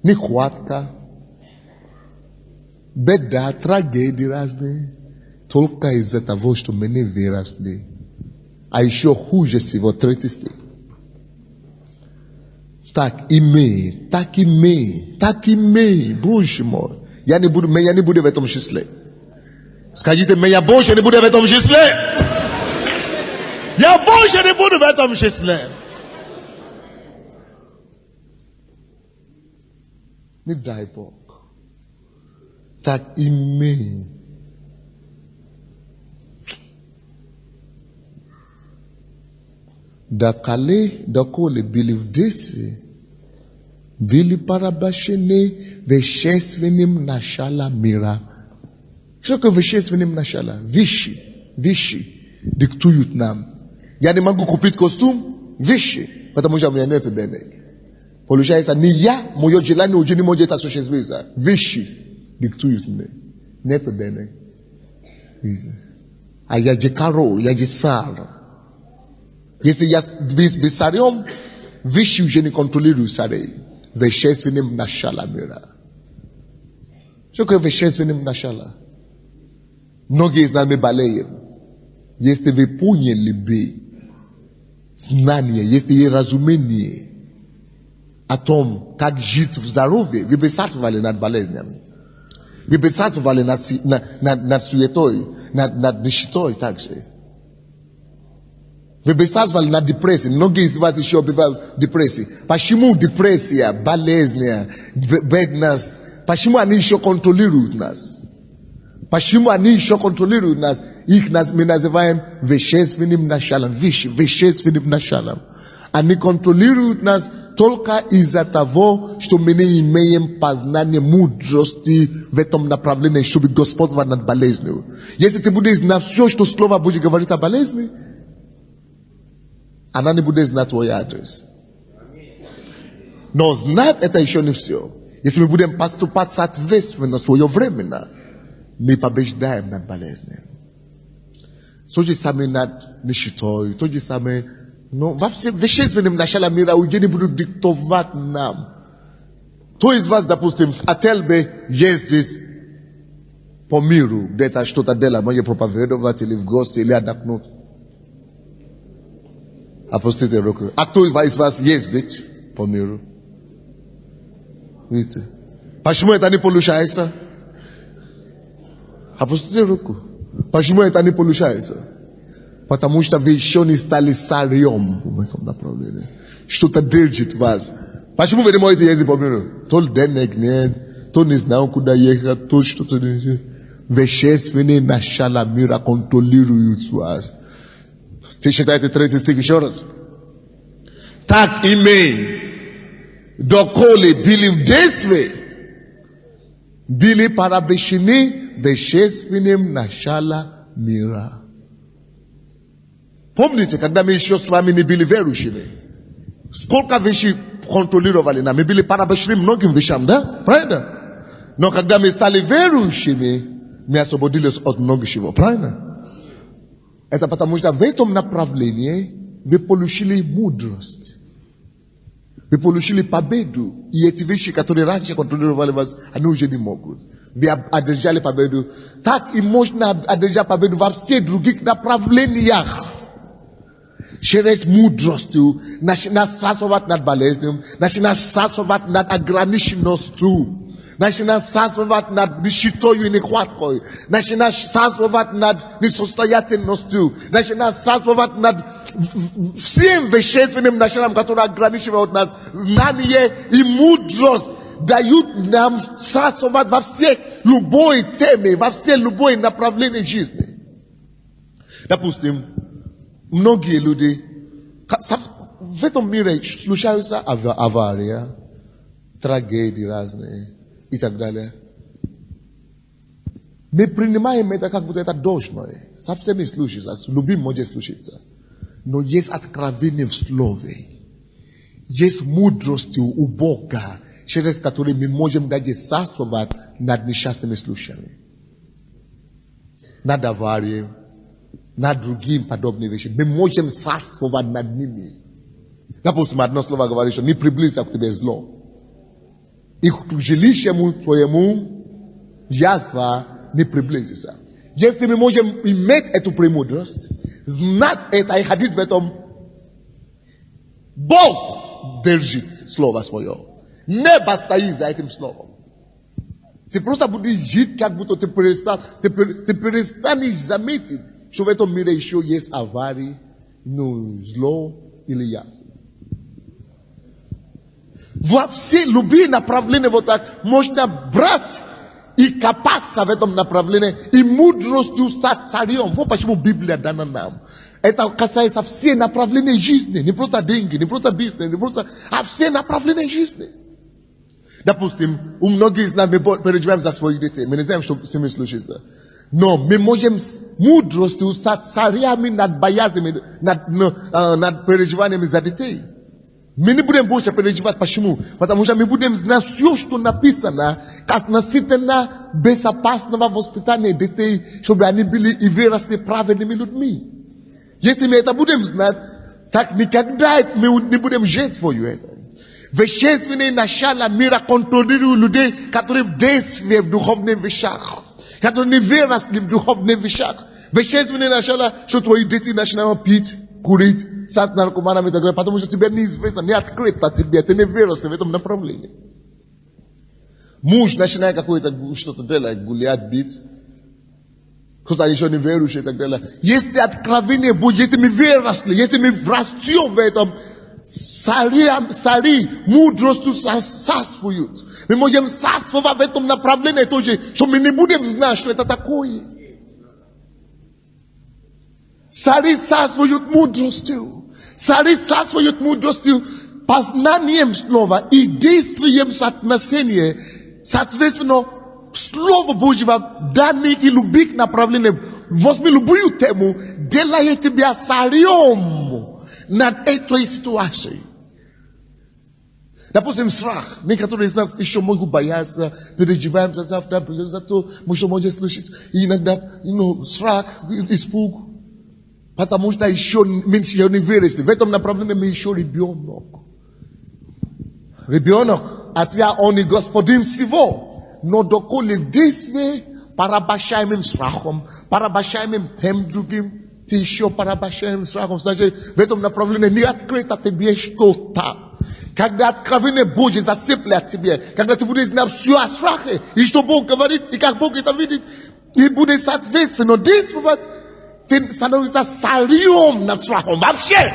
нехватка, беда, трагедии разные. Только из-за того, что мы не выросли. А еще хуже всего, 3 стих. Так имей, Боже мой. Я не буду в этом числе. Скажите, я больше не буду в этом числе. Я больше не буду в этом числе. Не дай Бог. Так имей. Доколе били в действии, били порабощены вещественным началом мира. Что такое вещественным началом? Вещи диктуют нам. Я не могу купить костюм, вещи, потому что у меня нет денег. Получается, не я, мое желание уже не может осуществиться. Вещи диктуют мне. Нет денег. А я же король, я же царь. Если я без царем, вещи уже не контролируют царей. Вещественным началом мира. Что такое вещественным началом? Многие из нами болеют. Если вы поняли бы знание, если есть разумение о том, как жить в здоровье, вы бы сатвовали над болезнями. Вы бы сатвовали над суетой, над нищетой также. Вы бы сатвовали над депрессией. Многие из вас еще убивают депрессией. Почему депрессия, болезнь, бедность, почему они еще контролируют нас? Почему они еще контролируют нас? Их мы называем вещественным началом. Вещественным началом. Они контролируют нас только из-за того, что мы не имеем познания, мудрости в этом направлении, чтобы господствовать над болезнью. Если ты будешь знать все, что Слово Божье говорит о болезни, она не будет знать твой адрес. Но знать это еще не все. Если мы будем поступать соответственно своевременно, мы побеждаем над болезнью. То же самое над нищетой, то же самое, но во всем вещественном начале мира уже не будут диктовать нам. Кто из вас, допустим, хотел бы ездить по миру, где-то что-то делать, может проповедовать или в гости, или отдохнуть? Опустите руку. А кто из вас ездит по миру? Видите? Почему это не получается? Опустите руку. Почему это не получается? Потому что вы еще не стали царем в этом направлении. Что-то держит вас. Почему вы не можете ездить по миру? То денег нет, то не знаю куда ехать, то что-то. вещественные начала мира контролируют вас. Ты считаете третий стих еще раз? Так имей, доколе били в действии, били порабощены вещественным начала мира. Помните, когда мы еще с вами не были верующими, сколько вещей контролировали нам, мы были порабощены многим вещам, да? Правильно? Но когда мы стали верующими, мы освободились от многих всего, правильно? Это потому что в этом направлении вы получили мудрость. Вы получили победу. И эти вещи, которые раньше контролировали вас, они уже не могут. Вы одержали победу. Так и можно одержать победу во всех других направлениях. Через мудростью, начинать сасывать над болезнью, начинать сасывать над ограниченностью, начинать сасывать над нищетой и нехваткой, начинать сасывать над несостоятельностью, начинать сасывать над всем вещественным началом, которые ограничивают нас. Знание и мудрость дают нам сасывать во все любой теме, во все любое направление жизни. Допустим, многие люди в этом мире случаются аварии, трагедии разные и так далее. Мы принимаем это, как будто это должное. Совсем не случится. С любым может случиться. Но есть откровение в слове. Есть мудрость у Бога, через которую мы можем даже царствовать над несчастными случаями. Над аварией, над другими подобными вещами. Мы можем царствовать над ними. Допустим, одно слово говорит, что не приблизься к тебе зло. И к жилищему твоему язва не приблизится. Если мы можем иметь эту премудрость, знать это и ходить в этом, Бог держит слово свое. Не стоит за этим словом. Ты просто будешь жить, как будто ты перестанешь заметить, что в этом мире еще есть аварии, зло или язва. Во все любые направления вот так можно брать и копаться в этом направлении, и мудростью стать царем. Вот почему Библия дана нам. Это касается всех направлений жизни. Не просто деньги, не просто бизнес, не просто, а все направления жизни. Допустим, у многих из нас мы переживаем за своих детей. Мы не знаем, что с ними случится. Но мы можем с мудростью стать царями над боязнями, над переживаниями за детей. Мы не будем больше переживать. Почему? Потому что мы будем знать все, что написано относительно безопасного воспитания детей, чтобы они были и выросли правильными людьми. Если мы это будем знать, так никогда мы не будем жертвовать это. Вещественные начала мира контролируют людей, которые в действии в духовных вещах, которые не выросли в духовных вещах. Вещественные начала, что твои дети начинают пить, курить, стать наркоманами и так далее, потому что тебе неизвестно, не открыто тебе, ты не выросли в этом направлении. Муж начинает какое-то что-то делать, гулять, бить, кто-то еще не верующий и так далее. Если откровение будет, если мы выросли, если мы растем в этом, цари мудростью царствуют. Мы можем царствовать в этом направлении тоже, что мы не будем знать, что это такое. Цари царствуют мудростью. Цари царствуют мудростью, познанием слова и действием соотношения. Соответственно, Слово Божьего, данное и любых направлений, возьми любую тему, делает тебя царем над этой ситуацией. Допустим, страх. Некоторые из нас еще могут бояться, переживаем за завтра, за то, может случиться. И иногда, страх, испуг. Потому что еще меньше не выросли. В этом направлении мы еще ребенок. Ребенок, хотя он и господин всего. Но доколе в действии порабощаемым страхом, порабощаемым тем другим, ты еще порабощаем страхом. Значит, в этом направлении не открыто тебе что-то. Когда откровение Божье засыплет тебе, когда ты будешь знать все о страхе, и что Бог говорит, и как Бог это видит, и будешь соответственно действовать, ты становишься царем над страхом вообще.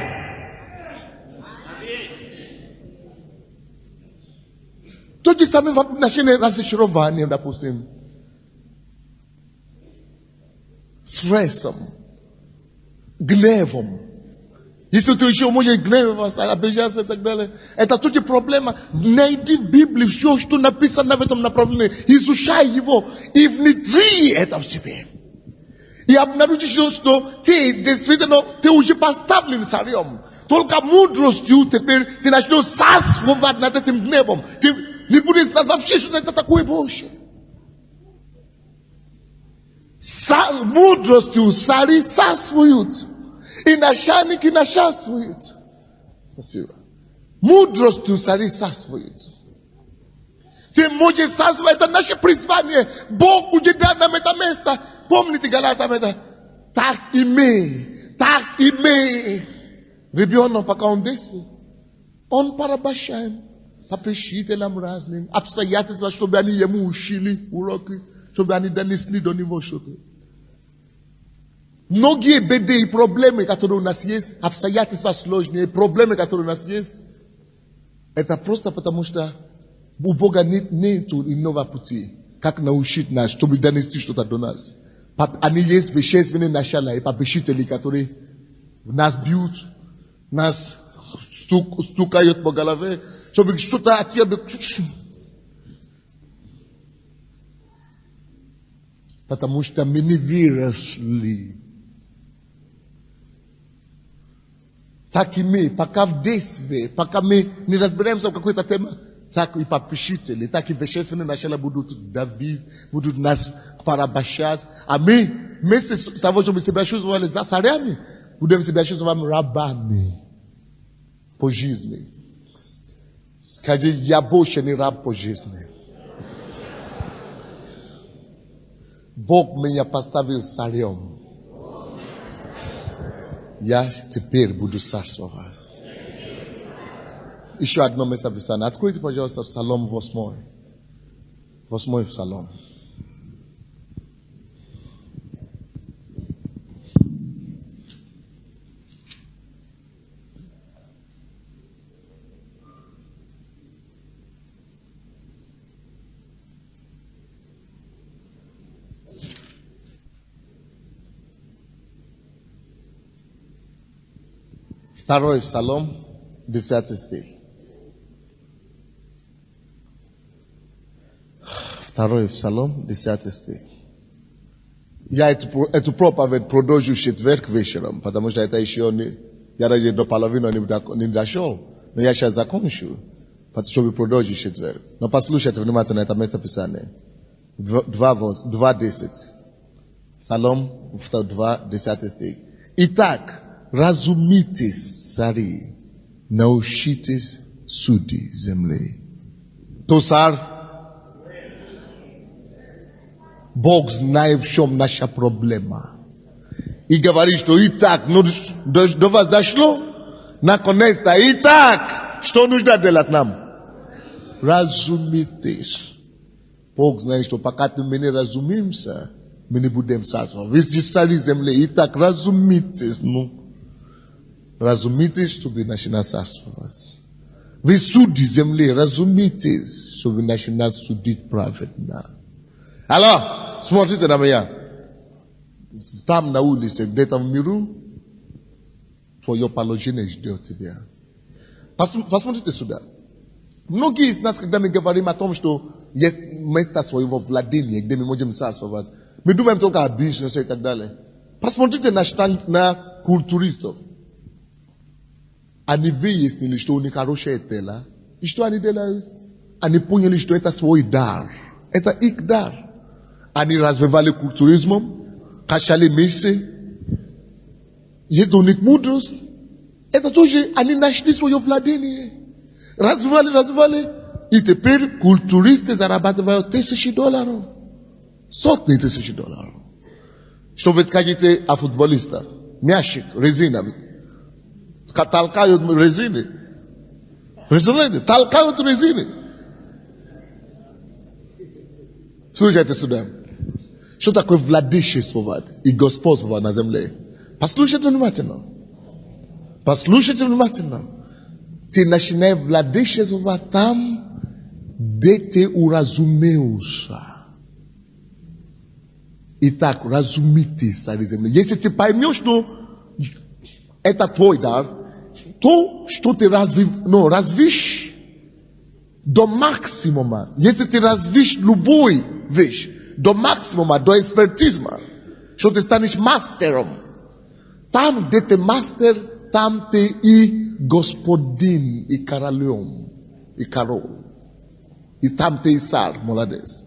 То же самое в отношении разочарования, допустим. стрессом, гневом. Если ты еще можешь гневаться, обижаться и так далее, это тоже проблема. Найди в Библии все, что написано в этом направлении, изучай его и внедри это в себе. И обнаружишь, что ты действительно, ты уже поставлен царем. Только мудростью теперь ты начнешь царствовать над этим гневом. Ты не будешь знать вообще, что это такое Божье. Мудростью цари царствуют. И начальники начальствуют. Спасибо. Мудростью цари царствуют. Ты можешь царствовать, это наше призвание. Бог уже дал нам это место. Помните Галатам это? Так имей. Ребенок, пока он действует, он порабощаем по причинам разным, обстоятельства, чтобы они ему учили уроки, чтобы они донесли до него что-то. Многие беды и проблемы, которые у нас есть, обстоятельства сложные, проблемы, которые у нас есть, это просто потому, что у Бога нет иного пути, как научить нас, чтобы донести что-то до нас. Они есть вещественные начала и побежители, которые нас бьют, нас стукают по голове, чтобы что-то от тебя... Потому что мы не выросли. Так и мы, пока в действии, пока мы не разбираемся в какой-то теме, так и попечители, так и вещественные начала будут давить, будут нас порабощать. А мы, вместо того, чтобы себя чувствовали за царями, будем себя чувствовать рабами по жизни. Скажи, я больше не раб по жизни. Бог меня поставил царем. Я теперь буду царствовать. Еще одно место Писания. Откройте, пожалуйста, Псалом 8. 8 Псалом. Второй Псалом, 10 стих. Второй Псалом, 10 стих. Я эту проповедь продолжу в четверг вечером, потому что это еще не, я даже до половины не дошел, но я сейчас закончу, чтобы продолжить в четверг. Но послушайте внимательно это место Писания. 2:10. Псалом 2:10 стих. Итак, разумитесь, цари, научитесь судей земли. То царь, Бог знает, в чем наша проблема. И говорит, что и так, ну, до вас дошло, наконец-то, и так, что нужно делать нам? Разумитесь. Бог знает, что пока мы не разумимся, мы не будем царствовать. Вы же цари земли, и так, разумитесь, ну. Разумитесь, чтобы начинать царствовать. Вы судьи земли, разумитесь, чтобы начинать судить праведно. Алло, смотрите на меня. Там на улице, где-то в миру, твое положение ждет тебя. Посмотрите сюда. Многие из нас, когда мы говорим о том, что есть место своего владения, где мы можем царствовать, мы думаем только о бизнесе и так далее. Посмотрите на культуристов. Они выяснили, что у них хорошее тело. И что они делают? Они поняли, что это свой дар. Это их дар. Они развивали культуризмом, качали мышцы. Есть у них мудрость. Это тоже они нашли свое владение. Развивали. И теперь культуристы зарабатывают $1000. Сотни $1000. Что вы скажете о футболистах? Мячик, резина. Толкают резины. Представляете? Толкают резины. Слушайте сюда. Что такое владычествовать и господствовать на земле? Послушайте внимательно. Ты начинаешь владычествовать там, где ты уразумеешься. И так, разумите, цари земли. Если ты поймешь, что это твой дар, то, что ты развишь до максимума. Если ты развишь любой вещь до максимума, до экспертизма, что ты станешь мастером. Там, где ты мастер, там ты и господин, и королем, и король. И там ты и царь, молодец.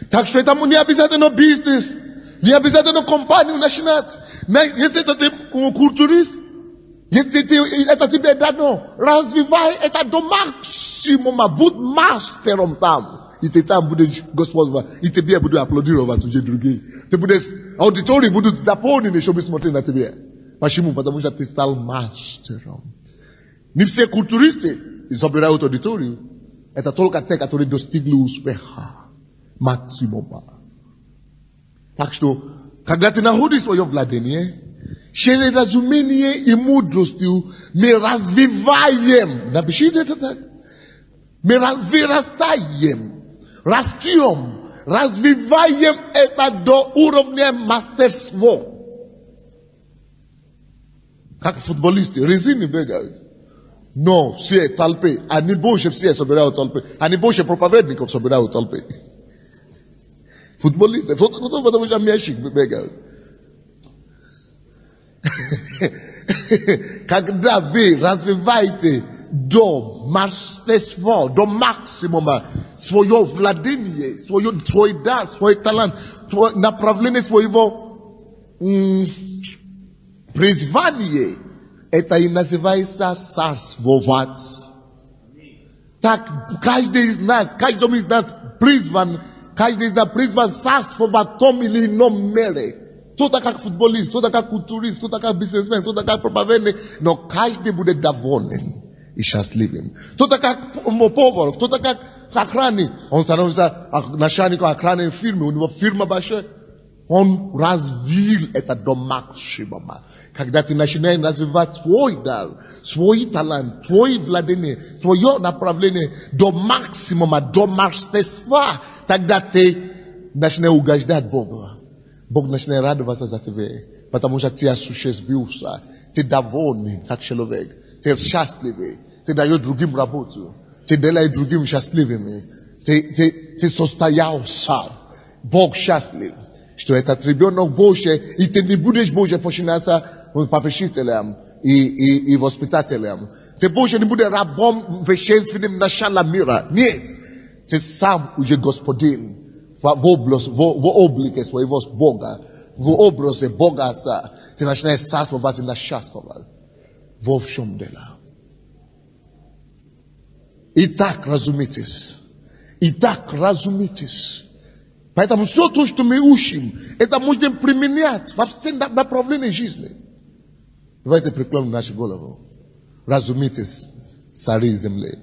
Так что это не обязательно бизнес, не обязательно компанию начинать. Если это ты культурист, если это тебе дано, развивай это до максимума, будь мастером там. И ты там будешь господствовать, и тебе будут аплодировать уже другие. Ты будешь, аудитории будут заполнены, чтобы смотреть на тебя. Почему? Потому что ты стал мастером. Не все культуристы собирают аудиторию. Это только те, которые достигли успеха. Максимума. Так что, когда ты находишь свое владение, через разумение и мудростью мы развиваем. Напишите это так. Мы вырастаем. Растем, развиваем это до уровня мастерства. Как футболисты, резины бегают. Но все толпы, они больше все собирают толпы. Они больше проповедников собирают толпы. Футболисты, потому что мячик бегают. Когда вы развиваете до мастерства, до максимума свое владение, свой дар, свой талант, направление своего призвания, это и называется царствовать. Так каждый из нас призван царствовать в том или ином мере. Кто-то как футболист, кто-то как культурист, кто-то как бизнесмен, кто-то как проповедник, но каждый будет доволен и счастливым. Кто-то как повар, кто-то как охранник. Он становится начальником охранной фирмы, у него фирма большая. Он развил это до максимума. Когда ты начинаешь развивать свой дар, свой талант, свое владение, свое направление до максимума, до мастерства, тогда ты начинаешь угождать Богу. Бог начинает радоваться за тебя, потому что ты осуществился, ты довольный как человек, ты счастливый, ты даешь другим работу, ты делаешь другим счастливыми, ты состоялся, Бог счастлив, что этот ребенок Божий, и ты не будешь Божий починаться попечителем и воспитателем. Ты больше не будешь рабом вещественным начала мира. Нет, ты сам уже господин. В облике своего Бога, в образе Бога Отца, ты начинаешь царствовать и насчастствовать. Во всем дело. Итак, разумитесь. Поэтому все то, что мы учим, это можем применять во всех направлениях жизни. Давайте преклоним нашу голову. Разумитесь, цари земли.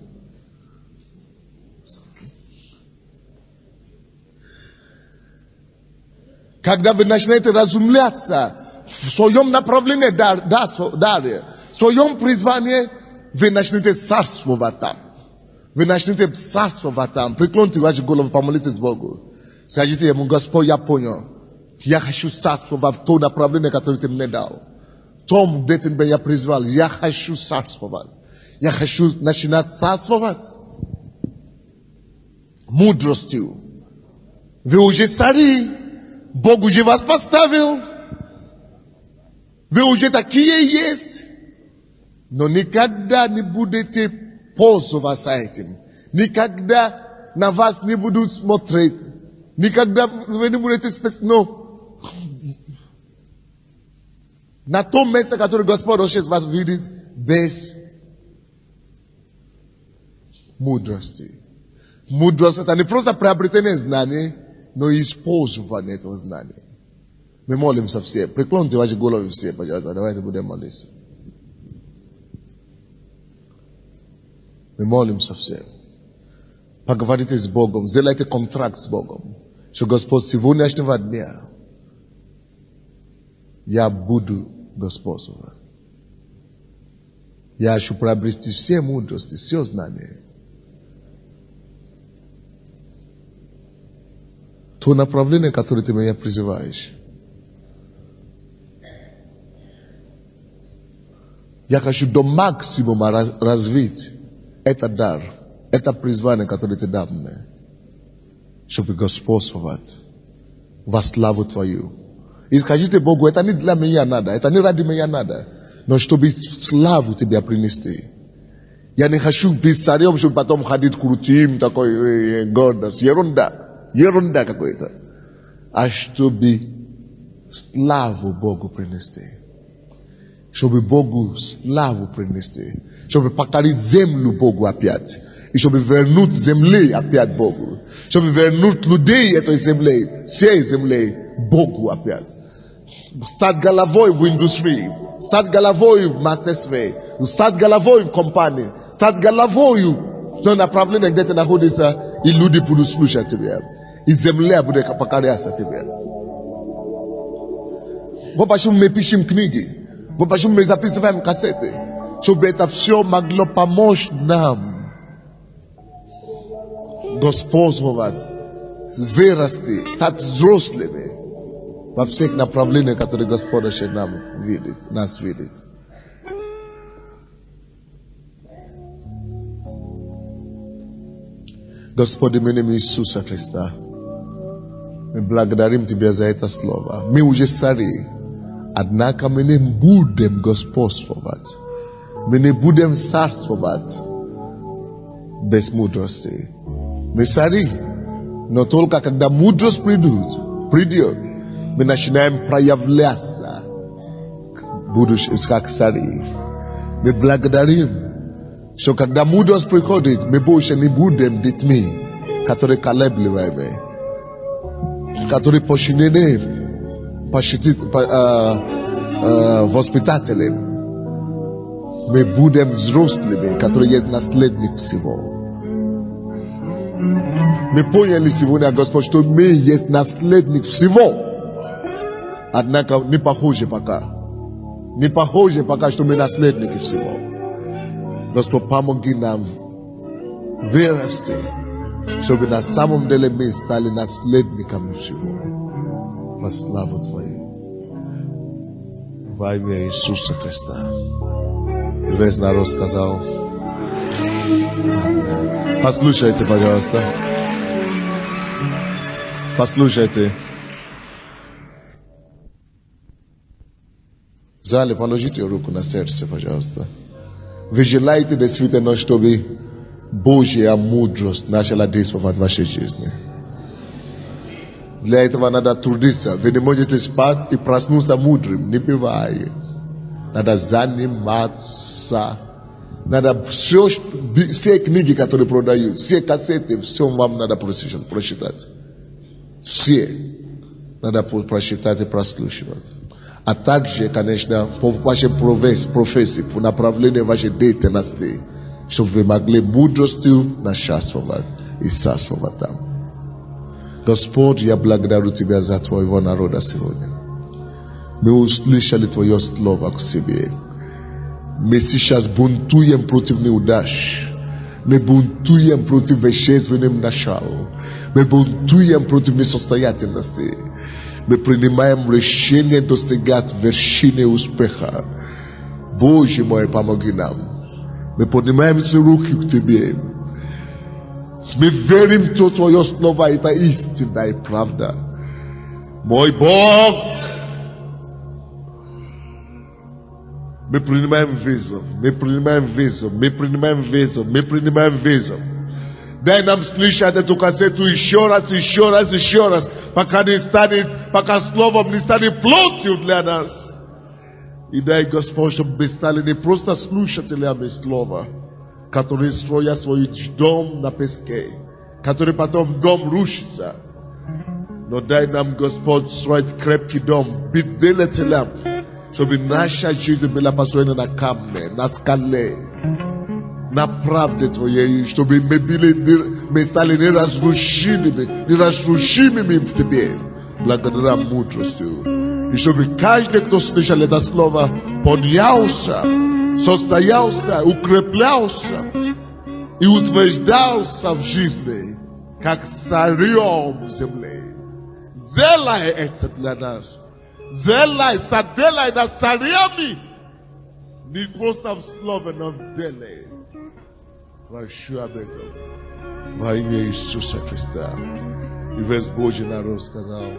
Когда вы начинаете разумляться в своем направлении, в своем призвании, вы начнете царствовать там. Вы начнете царствовать там. Преклоните ваши головы, помолитесь Богу. Скажите ему: Господь, я понял. Я хочу царствовать в то направление, которое ты мне дал. В том, где ты меня призвал. Я хочу царствовать. Я хочу начинать царствовать. Мудростью. Вы уже цари. Бог уже вас поставил. Вы уже такие есть. Но никогда не будете пользоваться этим. Никогда на вас не будут смотреть. Никогда вы не будете на том месте, которое Господь хочет вас видеть, без мудрости. Мудрость — это не просто приобретение знаний, но и использование этого знания. Мы молимся все. Преклоните ваши головы все, пожалуйста. Давайте будем молиться. Мы молимся все. Поговорите с Богом. Сделайте контракт с Богом. Что Господь сегодняшнего дня я буду господствовать. Я хочу приобрести все мудрости, все знания. то направление, которое ты меня призываешь. Я хочу до максимума развить этот дар, это призвание, которое ты дал мне, чтобы господствовать во славу Твою. И скажите Богу, это не для меня надо, это не ради меня надо, но чтобы славу Тебя принести. Я не хочу быть царем, чтобы потом ходить крутым, такой гордость, ерунда какой-то. А чтобы славу Богу принести. Чтобы Богу славу принести. Чтобы покорить землю Богу опять. И чтобы вернуть земли опять Богу. Чтобы вернуть людей этой земли, всей земли Богу опять. Стать головой в индустрии. Стать головой в мастерстве. Стать головой в компании. Стать головой в том направлении, где ты находишься, и люди будут слушать тебя. И земля будет покоряться тебе. Вот почему мы пишем книги. Вот почему мы записываем кассеты. Чтобы это все могло помочь нам господствовать, вырасти, стать взрослыми во всех направлениях, которые Господь еще нас видит. Господи, в имени Иисуса Христа, мы благодарим Тебя за это слово. Мы уже цари, однако мы не будем господствовать. Мы не будем царствовать без мудрости. Мы цари, но только когда мудрость придет, мы начинаем проявляться, будучи как цари. Мы благодарим, что когда мудрость приходит, мы больше не будем детьми, которые колеблемы, которые подчинены воспитателям. Мы будем взрослыми, которые есть наследник всего. Мы поняли сегодня, Господь, что мы есть наследник всего. Однако не похоже пока. Не похоже пока, что мы наследники всего. Господь, помоги нам вырасти, чтобы на самом деле мы стали наследниками всего. Во славу Твою. Во имя Иисуса Христа. И весь народ сказал: Аминь. Послушайте, пожалуйста. Послушайте. В зале положите руку на сердце, пожалуйста. Вы желаете действительно, чтобы Божья мудрость начала действовать в вашей жизни? Для этого надо трудиться. Вы не можете спать и проснуться мудрым. Не бывает. Надо заниматься. Надо все книги, которые продают, все кассеты, все вам надо прочитать. Все надо прочитать и прослушивать. А также, конечно, по вашей профессии, по направлению вашей деятельности, чтобы вы могли мудростью нашествовать и царствовать там. Господь, я благодарю Тебя за Твоего народа сегодня. Мы услышали Твое слово к себе. Мы сейчас бунтуем против неудач. Мы бунтуем против вещественных начал. Мы бунтуем против несостоятельности. Мы принимаем решение достигать вершины успеха. Боже мой, помоги нам. Мы поднимаем свои руки к Тебе. Мы верим, что Твое слово это истина и правда. Мой Бог, мы принимаем вызов, мы принимаем вызов, мы принимаем вызов, мы принимаем вызов. Дай нам слышать эту кассету еще раз, пока не станет, пока словом не станет плотью для нас. И дай, Господь, чтобы мы стали не просто слушателями слова, которые строят свой дом на песке, который потом дом рушится. Но дай нам, Господь, строить крепкий дом, быть делателем, чтобы наша жизнь была построена на камне, на скале, на правде Твоей, чтобы мы стали неразрушимыми в Тебе, благодаря мудростью. И чтобы каждый, кто слышал это слово, поднялся, состоялся, укреплялся и утверждался в жизни, как царем земли. Zelai etlanas. Zelai sadelai da sariami. Need most of love and of delay. Прощу beto. Во имя Иисуса Христа. И весь Божий народ сказал.